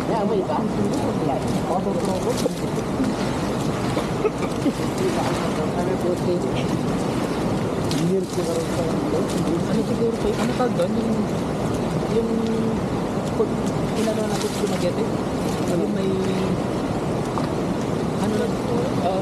May amoy ba? Ano siguro kayo? Ano tawag doon? Yung pag inano natin sa Dumaguete? Ano may... Ano lang? Oo,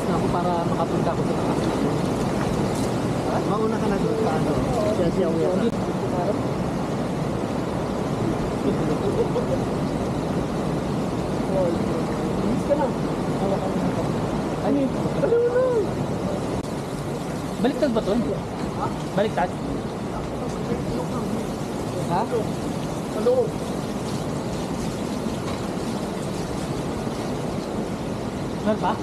na ako para makapunta ako sa takas. Mauna ka na doon sa ano. Siya uwi. Baliktad ba to? Baliktad? Ha? Hello. Meron pa?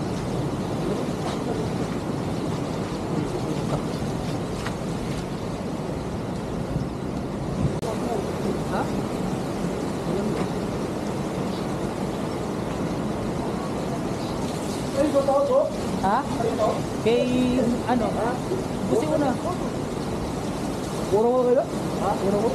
Ha? Ha? Kay ano? Kasi una. Puro mo kayo? Ha? Puro mo?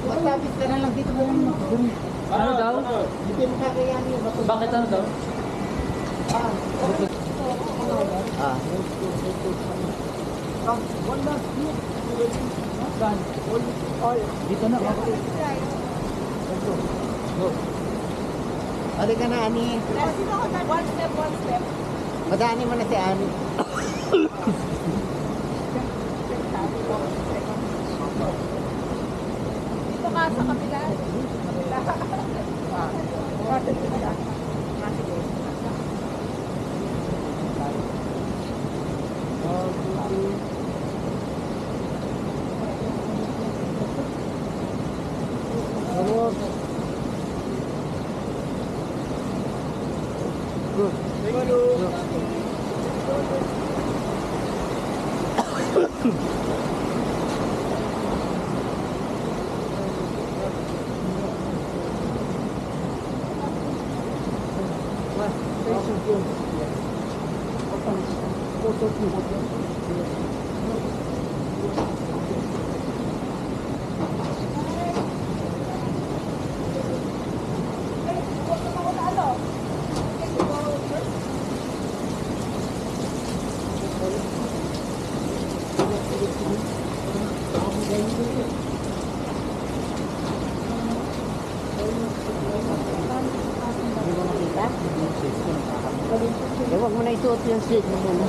Magtabis ka na lang dito mo. Ano daw? Hindi mo kakayanin. Bakit ano daw? Ah. Saan? Dito na. Balik ka na, Ani. One step. Madani mo na si Ani. Dito ka sa kabila. Hindi mo makita? Eh, huwag mo na isuot yung seat mo muna.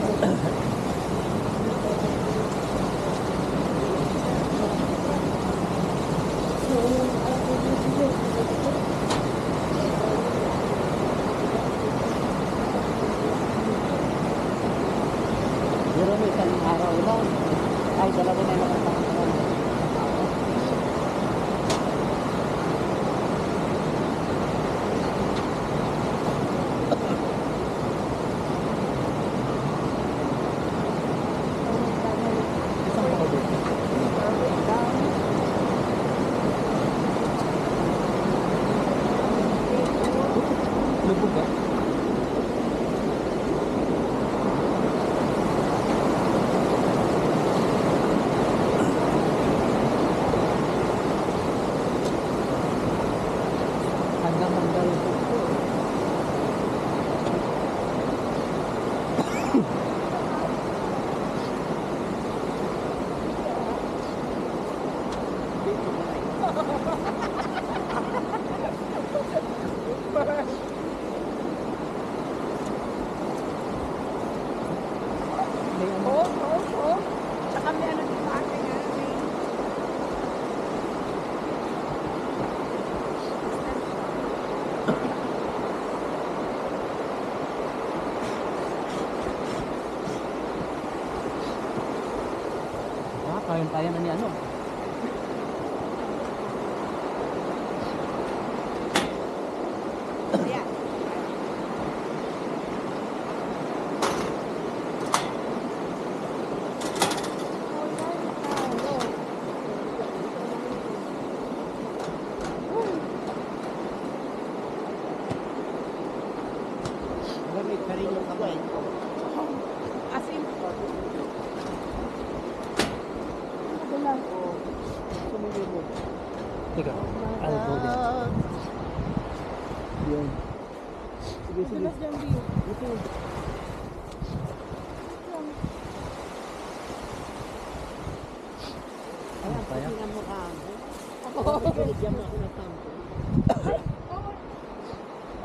Pero may isang araw lang. Ay, dalawa na nakapakasalan. Lubog ba? Hanggang Oo. Tsaka may ano dito ate nga. kaya na ni ano. Ayan. May karino ka ba eh? As in, Oo. Teka, I'll go there. Yun. Sige, sige. Dulas dyan, view. Ito. Ano pa yan? Tingnan mo ka. Bigyan mo ako ng sample.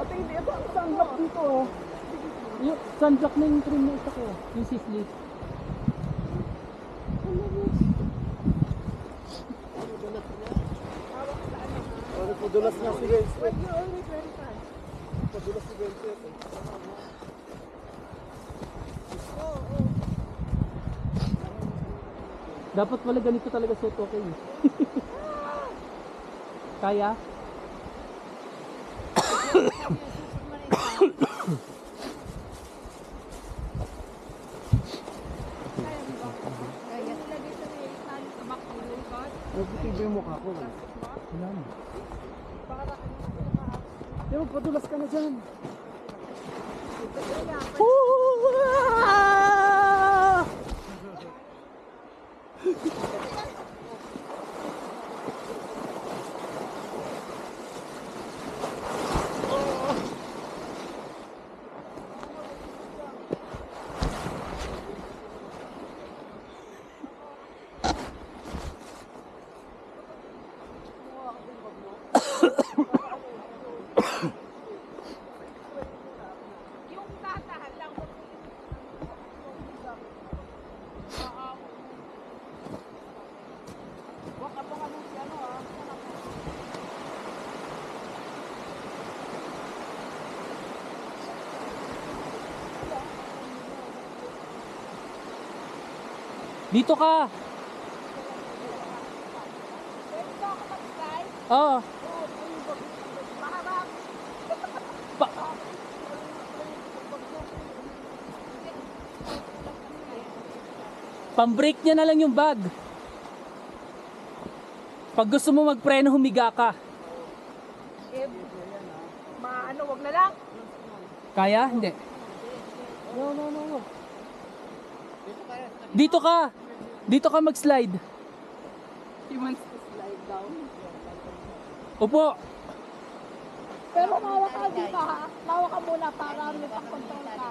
Ate, hindi. Ito ang sunblock dito. Yung sunblock na yung trim na isa ko. Yung sisli. Padulas na si Vince. Wait, you always very fast. Padulas si Vince. Dapat wala ganito talaga suot, okay. Kaya? Kaya nilagay sa may tali sa back mo, God. Nagtitibay yung mukha ko. Wala na. Pero padulas ka na dyan. Yung tatahan lang. Huwag ka pong anong si ano ah. Dito ka! Pwede ba ako mag-fly? Oo. Mahaba. Pang-brake niya na lang yung bag. Pag gusto mo magpreno, humiga ka. Eh, ano, wag na lang. Kaya? Hindi. No. Dito ka! Dito ka mag-slide. He wants to slide down. Upo! Pero mawa ka dito ha. Mawa ka muna para may pang-control ka.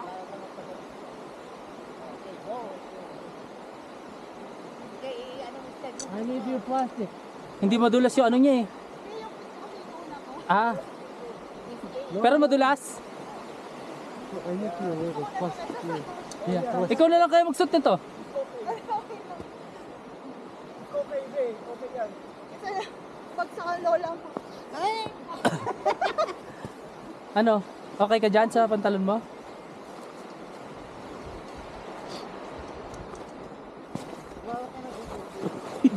Okay, go. Okay, anong step mo? I need your plastic. Hindi madulas yung ano niya eh. Ah. Pero madulas. I need your plastic. Yeah. Ikaw na lang kayo magsuot nito. Okay, Jay. Okay yan. Pag sa lola mo. Ay! Ano? Okay ka dyan sa pantalon mo?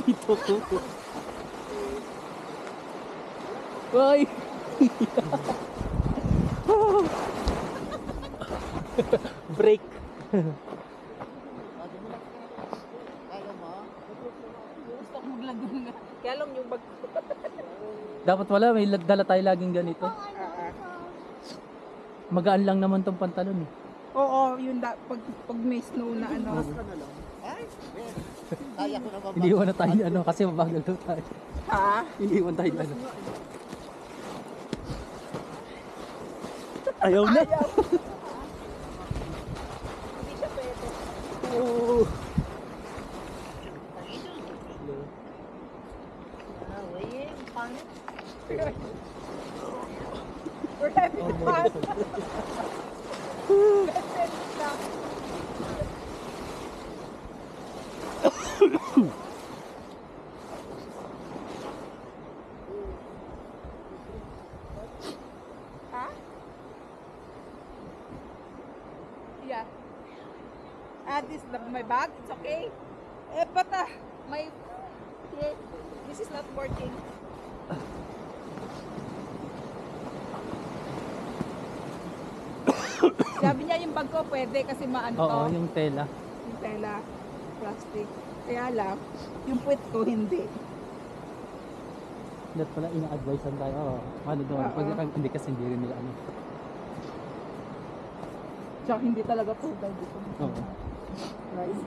Dito ko. Uy! Break. Kaya mo? Gusto ko maglagun nga. Kaya lang yung bag. Dapat wala, may dala tayo laging ganito. Magaan lang naman tong pantalon eh. Oo, yun pag may snow na ano. Ay, kaya ko naman. Iniwan na tayo ano kasi mabagal daw tayo. Ha? Iniwan tayo ano. Ayaw na. Hindi siya pwede. Oh. We're having fun. Ha? Yeah. This my bag. It's okay. Eh, but my this is not working. Sabi niya yung bag ko pwede kasi maano to. Oo, yung tela. Yung tela, plastic. Kaya lang, yung puwet ko hindi. Dapat pala ina-advisean tayo. Oh, ano doon? Oo. Pag hindi kasi hindi rin nila ano. Tsaka hindi talaga po dahil dito. Oo. Right.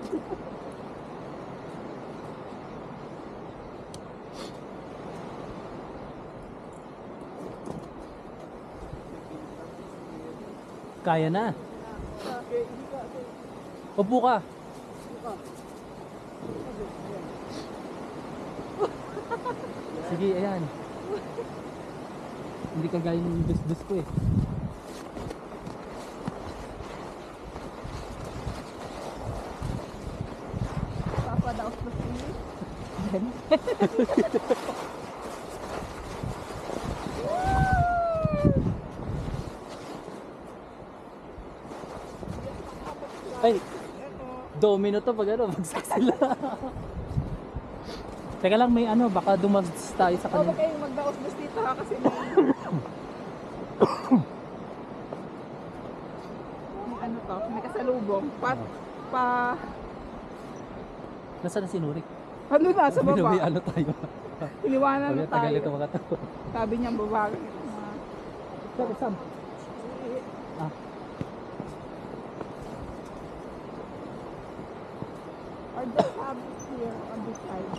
Kaya na. Upo ka. Sige, ayan. Hindi ka gaya ng dus-dus ko eh. Papadaos na sili. Ay, domino to pag ano, bagsak sila. Teka lang, may ano, baka dumas tayo sa Huwag kanila. kayong magdaos-dos dito ha kasi may... may ano to, may kasalubong. Nasaan na si Nurik? Ano na, sa May baba. ano tayo. Iniwanan Sabi na na tagal ito tayo. mga to. Sabi niya babae. Sabi, Sam. Ah. Or just have it here on this side.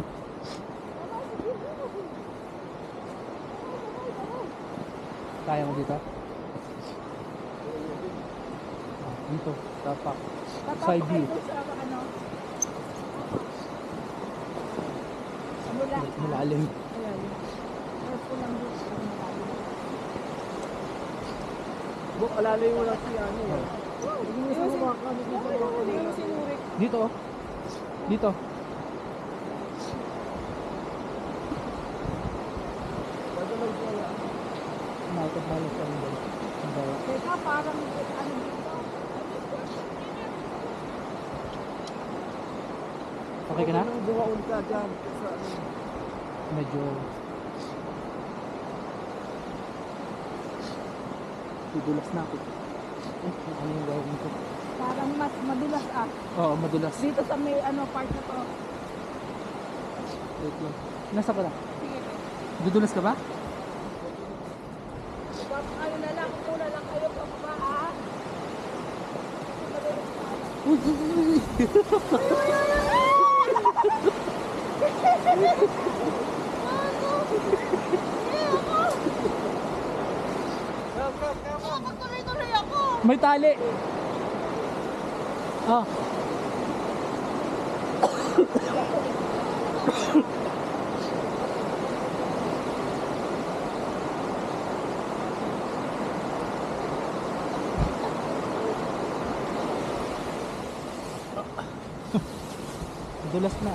Kaya mo dito? Dito, tapak. Side view. Sa ano? Mula. Malalim. Ayan. Purple lang dito sa malalim. Buk, alalay mo lang si ano eh. Dito oh. Dito. Nakapagbalas ka rin doon. Teka, parang ano dito. Okay ka na? Bumaon ka dyan. Sa ano. Medyo... Dudulas na ako. Ano yung gawin ko? Parang mas madulas ah. Oo, madulas. Dito sa may ano part na to. Wait lang. Nasa ka na? Sige. Dudulas ka ba? Ano na lang, una lang kayo pa baba ah. Uy, uy, uy, uy. Magtuloy-tuloy ako. May tali. Ah. Dulas na.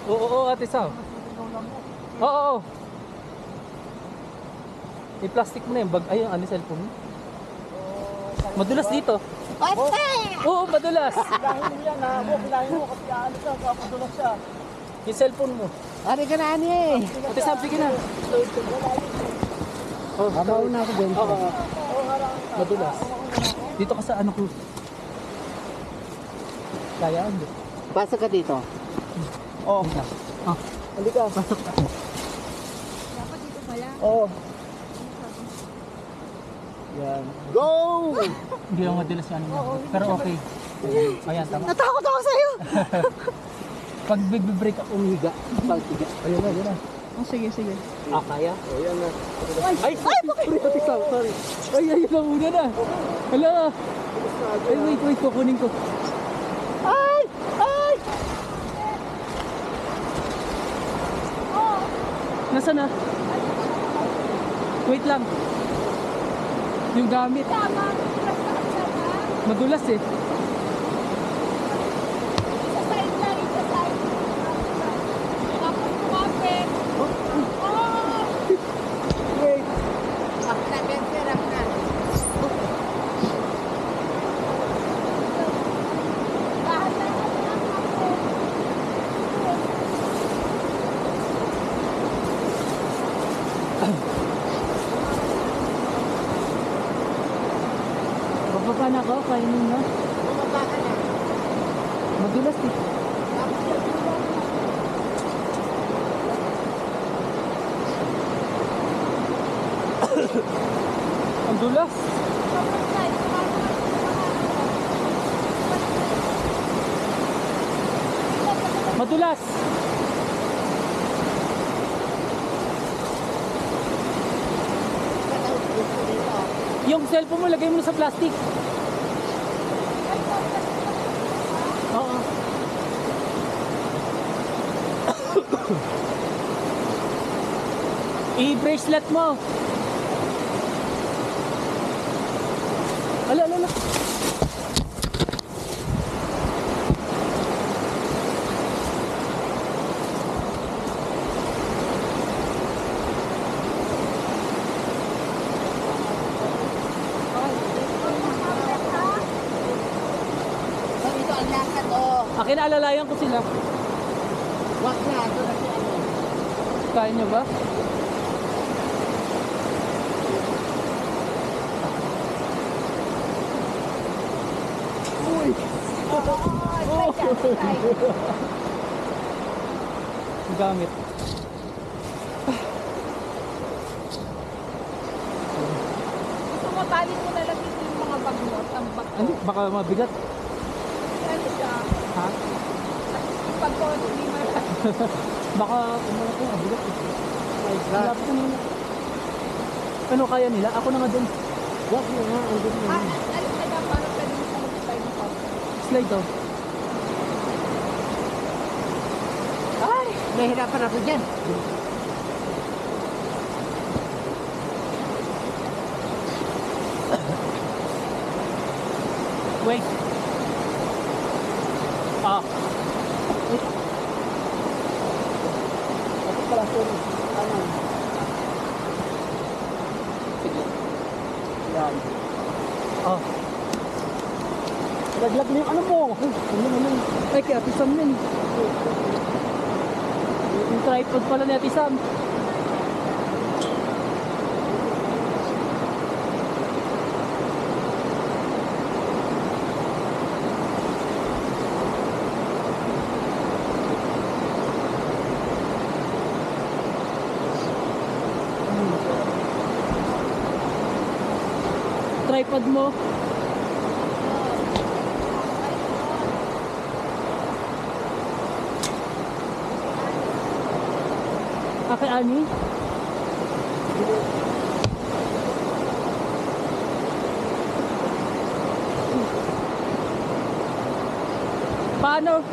Oo, Ate Sam. Oo. I-plastic mo na yung bag. Ayun, ano cellphone mo? Madulas dito. Oo, madulas. Dahil mo yan ha. Buk, dahil mo kasi ano siya. Kapadulas siya. Yung cellphone mo. Ari ka na ani. Ate Sam, sige na. Oh, Mauna ako din. Oo. Madulas. Dito ka sa ano ko. Kaya, hindi. Pasok ka dito. Oh, Ah, halika. pasok ka. Dapat dito pala. Oh. Yan. Go! Hindi ako madulas yung ano mo. Pero okay. Ayan, tama. Natakot ako sa'yo. Pag break ako, umiga. Pag-tiga. Ayun na, ayun na. Oh, sige, sige. Ah, kaya? Oh, yan na. Ay! Sorry, Ate Sam, sorry. Ay, ayun na muna na. Hala. Ay, wait, kukunin ko. Ay! Ay! Nasaan na? Wait lang. Yung gamit. Tama. Madulas eh. Isa side lang, isa side. Tapos kumapit. Oh! Wait. Up na, Benzer, up na. Dahan-dahan lang ako. Bababa na ako, kainin na. Bumaba ka na. Madulas eh. Ang dulas. Madulas. Yung cellphone mo, lagay mo na sa plastic. Oo. I-bracelet mo. Ala, ala, ala. So, ito ang lakad, oh. Akin alalayan ko sila. Wag na, ito na si ano. Kaya nyo ba? Gamit. Gusto mo talin mo na lang yung mga bag mo, ang bag ko. Ano? Baka mabigat. Ano siya? Ha? Pag ko, hindi mo na. Baka umala ko, mabigat. Malapit na muna. Ano kaya nila? Ako na nga dun. Wag na nga, ang gusto Ah, na. alis ka na, parang pwede mo siya mag-slide mo pa. Slide daw. Ay, nahirapan ako dyan. Wait. Ah. Ako pala ito, ano. Yan. Ah. Laglag na yung ano mo. Ay, kaya Ate Sam yun. Yung tripod pala ni Ate Sam. Tripod mo. Kay Ani? Paano?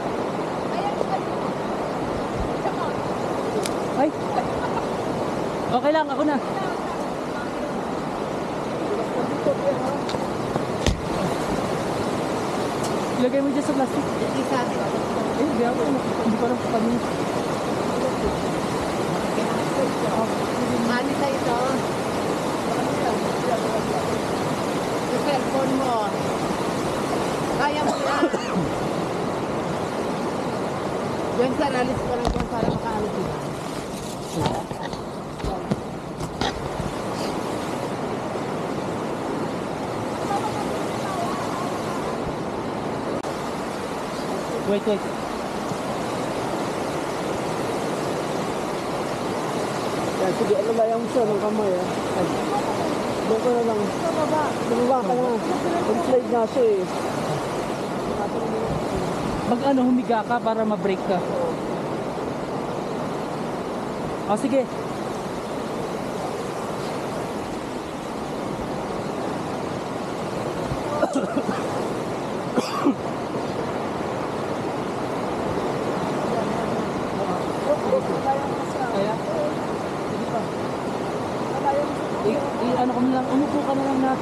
Ay. Okay lang, ako na. Ilagay mo dyan sa plastic. Isa. Eh, hindi ako. Hindi ko alam kung Mali sa ito. Yung cellphone mo. Kaya mo yan. Diyan sir, alis ko lang dyan para makaalis sila. Wait, wait. Yan, sige, ano ba yung siya ng kamay, ah? Ay, doon ka na lang. Bumaba ka na. Slide na siya, eh. Pag ano, humiga ka para ma-break ka. O, sige. Kaya? Sige pa. Ano ko na lang, umupo ka na lang na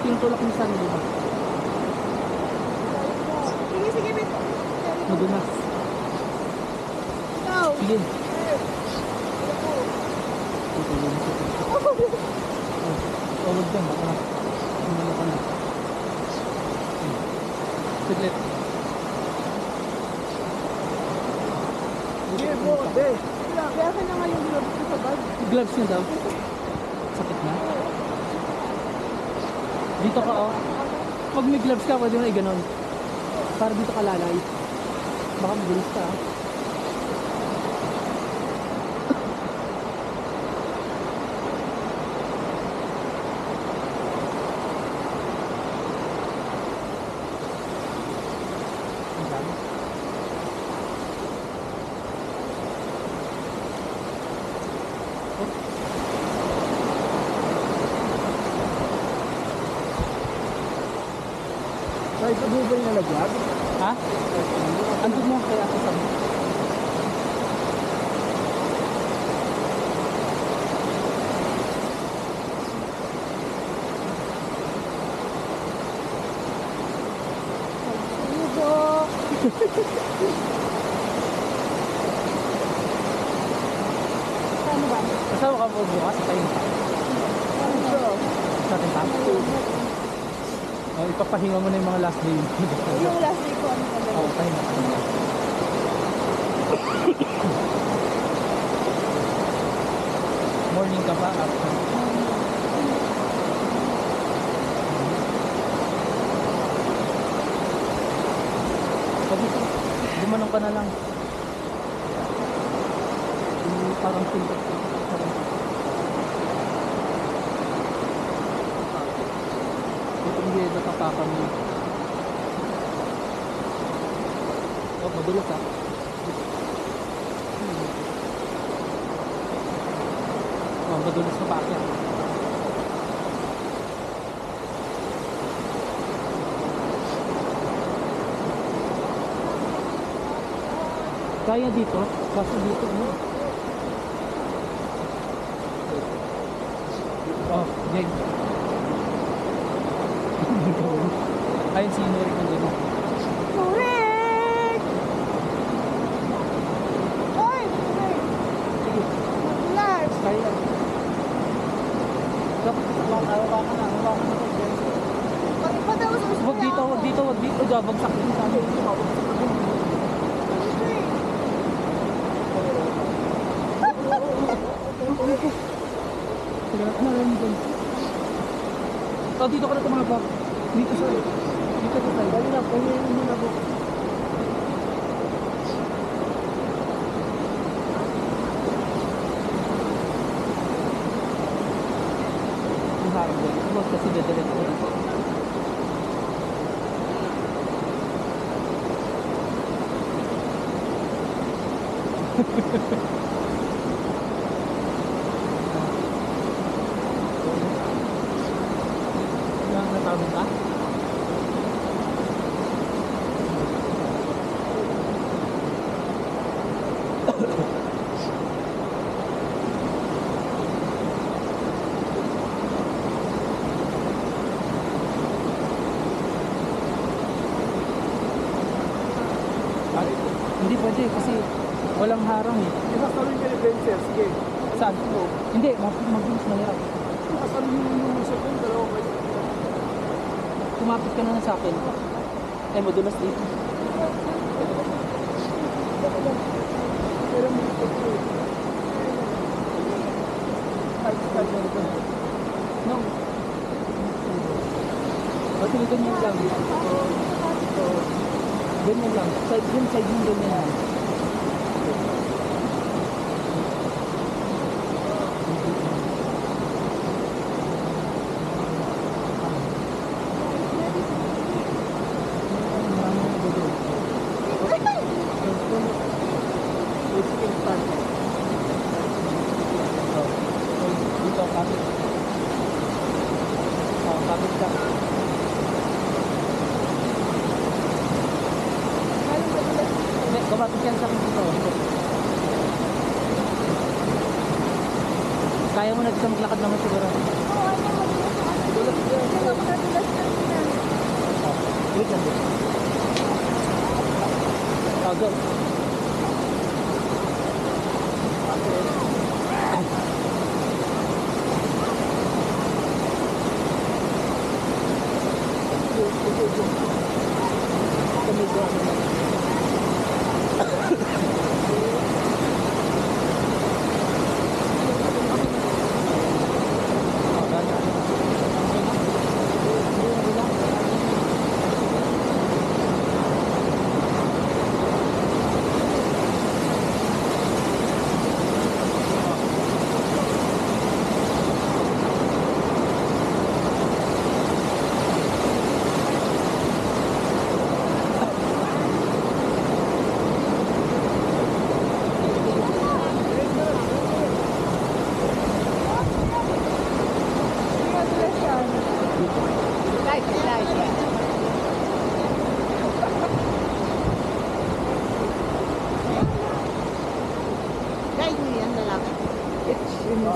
tinutulak mo sa sarili mo. Sige, sige, wait. Madunas. Ikaw. Sige. Tawag dyan, baka na. Ano ka na. Saglit. Sige, bro, be. Kaya ka na nga yung gloves ko sa bag. Gloves niya daw. Sakit na. Dito ka, oh. Pag may gloves ka, pwede mo na i-ganon. Para dito ka lalay. Baka magulis ka, ah. Ang dami. May kabubay na lagyan. Ha? Andun mo kaya ako sabi. Ano ba? Kasama ka po bukas sa tayo. Sa atin pa? Oh, ipapahinga mo na yung mga last day. Yung last day ko, ano talaga? Oo, pahinga ka na. Morning ka pa? Gumanong ka na lang. Yung parang pinto. Hindi nakapaka mo. Oh, madulas ha. Oh, madulas na bakit. Kaya dito, kaso dito mo. Oh, Jeng. Ayun si Nurik ang dito. Correct! Oy! Lars! Kaya. Dapat hawakan na. Pa daw susunod Wag dito, wag dito, wag dito. Gabagsak din sa amin. Sige, ano lang dito? Oh, dito ka na tumabak. Dito sa side. Dali na, pumili mo na po. Ang harap din. Huwag kasi dadalit ko dito. Yung natawag ka? Hindi pwede kasi walang harang eh. Isasalin ka ni Benzer, sige. Saan? Hindi, mag-mas mahirap. Isasalin yung isa ko, dalawa kayo. Kumapit ka na sa akin. Eh, madulas dito. Pero mo ito ko. No. Kasi ganyan lang. Ganyan lang. Side yung ganyan lang. Dito, kapit. Kapit ka. Kapatid yan sa akin dito. Kaya mo na dito maglakad naman siguro. Wait lang din. Go.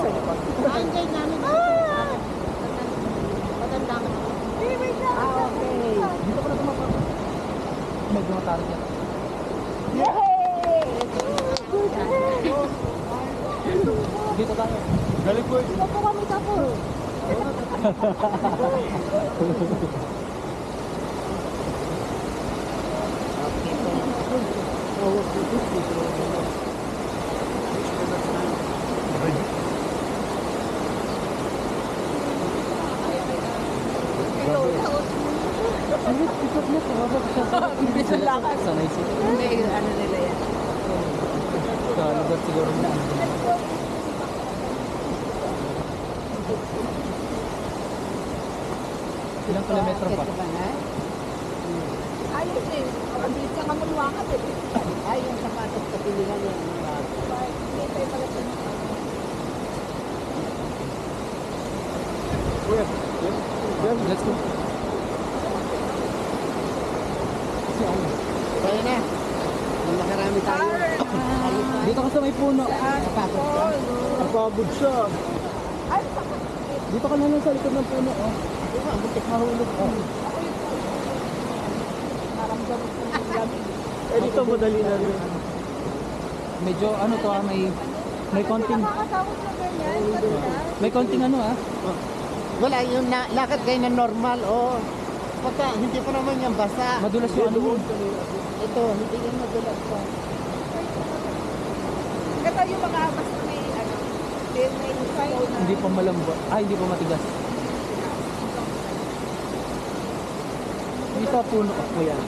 Ang namin. Matandang. Okay. Dito ko na tumapag. May dumatari niya. Dito tayo. Galing boy. Dito po kami sa po. Sanay siya. Hindi, ano nila yan. Sa lugar siguro na. Ilang kilometro pa? Ayos eh. Ang bilis ka kamulwakan eh. Ay, yung sapatos sa pilingan yan. Hindi tayo pala sa Let's go. Kaya na. Nung nakarami tayo. Dito ka sa may puno. Sapatos ka. Napagod siya. Dito ka na lang sa likod ng puno. Oh. Diba, butik mahulog. naramdaman ko ng lamig. Eh, dito madali na rin. Medyo ano to may konting Nakakatawag na ganyan. may konting ano Wala, yung lakad kayo na normal, oh. Pagka, hindi pa naman yan basa. madulas yung ano. Ito, hindi yan madulas pa. Ito yung mga basta may ano. May sign na. Hindi pa malambot. Hindi pa matigas. Dito puno ako yan.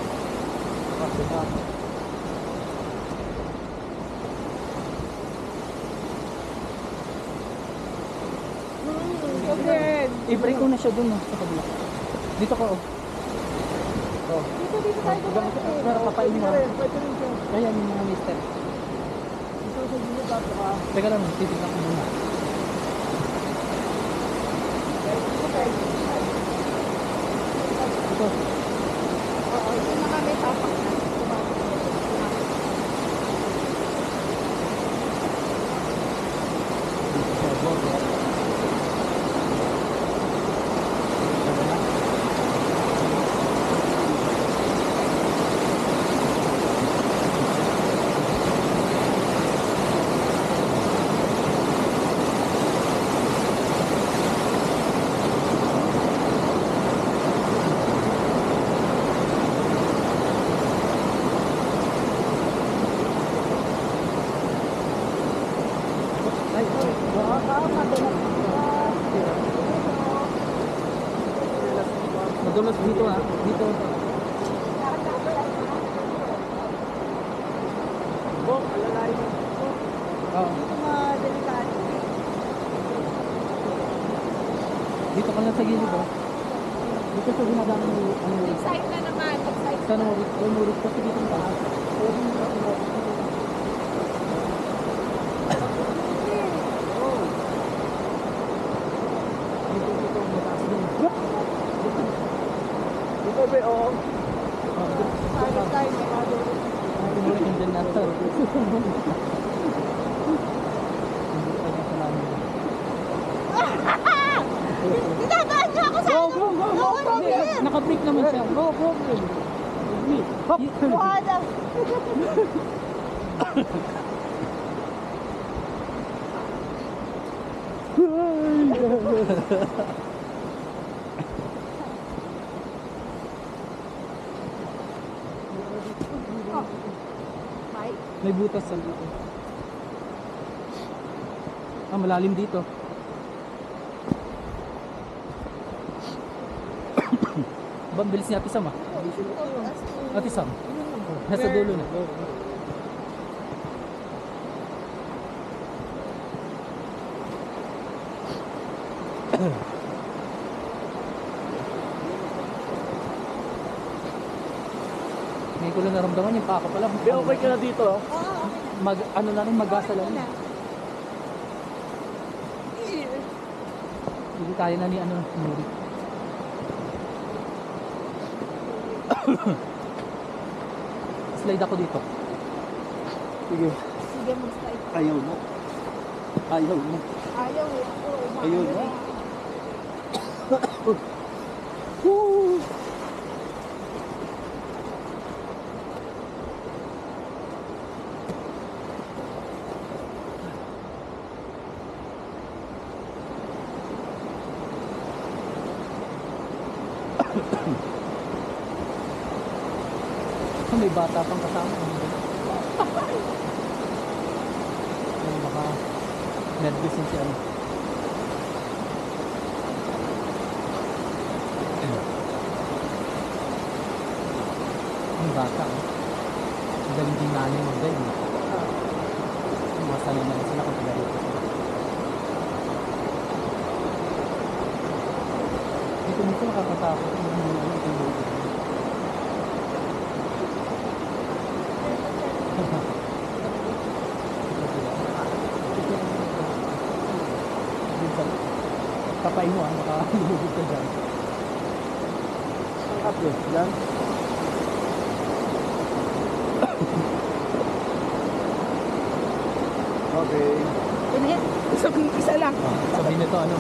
I-break ko na siya dun sa kabila. Dito ko Dito tayo dumaan. Pero papain mo. Ayan yung mga mister. Teka lang, titignan ko muna. Ito. Oo, ito na kami tapak na. Madulas dito dito. Bok, alalay mo. Oo. Mga delikado. Dito ka lang sa gilid Dito sa ginagawa ng ano. Side na naman. Side Sa Norit kasi dito ang taas. Dito mataas din. Dito be, oh. Side tayo. Tumulit yung generator. Hindi pa niya salamin. Dinadaan niyo ako sa ano? Go! Naka-break naman siya. Go! Hop! Wala. May butas sa dito. Malalim dito. Bilis ni Ate Sam Ate Sam. Nasa dulo na. May ko lang naramdaman yung paka pala. Be, okay ka na dito, oh. Ano na rin, mag-gasa lang. Hindi kaya na ni Nuri. Slide ako dito. Sige. Sige, mag-slide. Ayaw mo. Ayaw na. Ayaw eh. Ako, Ayun umaano na. eh. May bata pang kasama. Ay, baka nervous din siya. Ang bata. Ang galing din nanay mag-drive. Masanay na sila kung taga-rito sila. Dito nito nakakatakot. Kapay mo baka lumubog ka dyan. Ang kape, yan. Okay. Init. Isa lang. Sabi nito ano?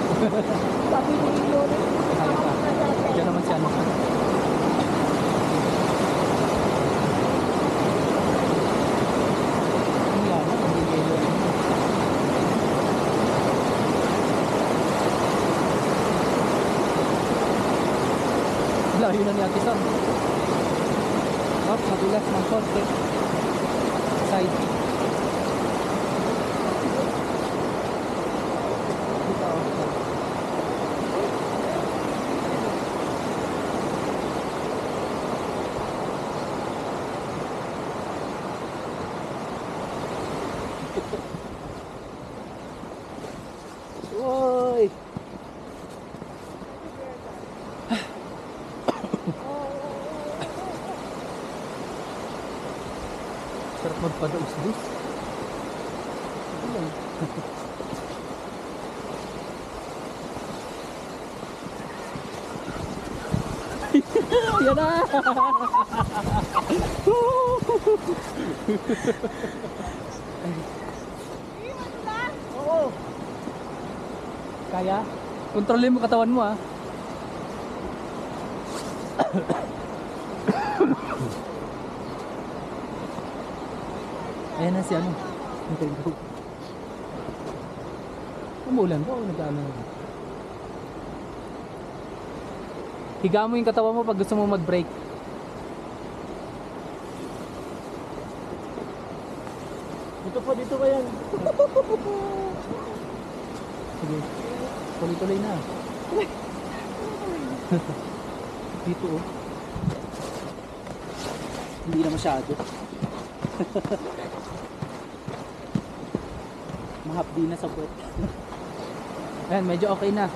Sabi ni Lori. Halika. Diyan naman si ano. Ang yan, hindi niya yun. Layo na ni Ate Sam. Madulas ng konti. Side. Uy! Sarap magpadaus-dus. Yan na! Oo! Kaya? Kontrolin mo katawan mo Ayan na si ano. Umulan ba o nag-ano? Higa mo yung katawan mo pag gusto mo mag-brake. Dito pa yan. Sige. Tuloy-tuloy na. Dito Hindi na masyado. Mahapdi na sa puwet. Ayan, medyo okay na.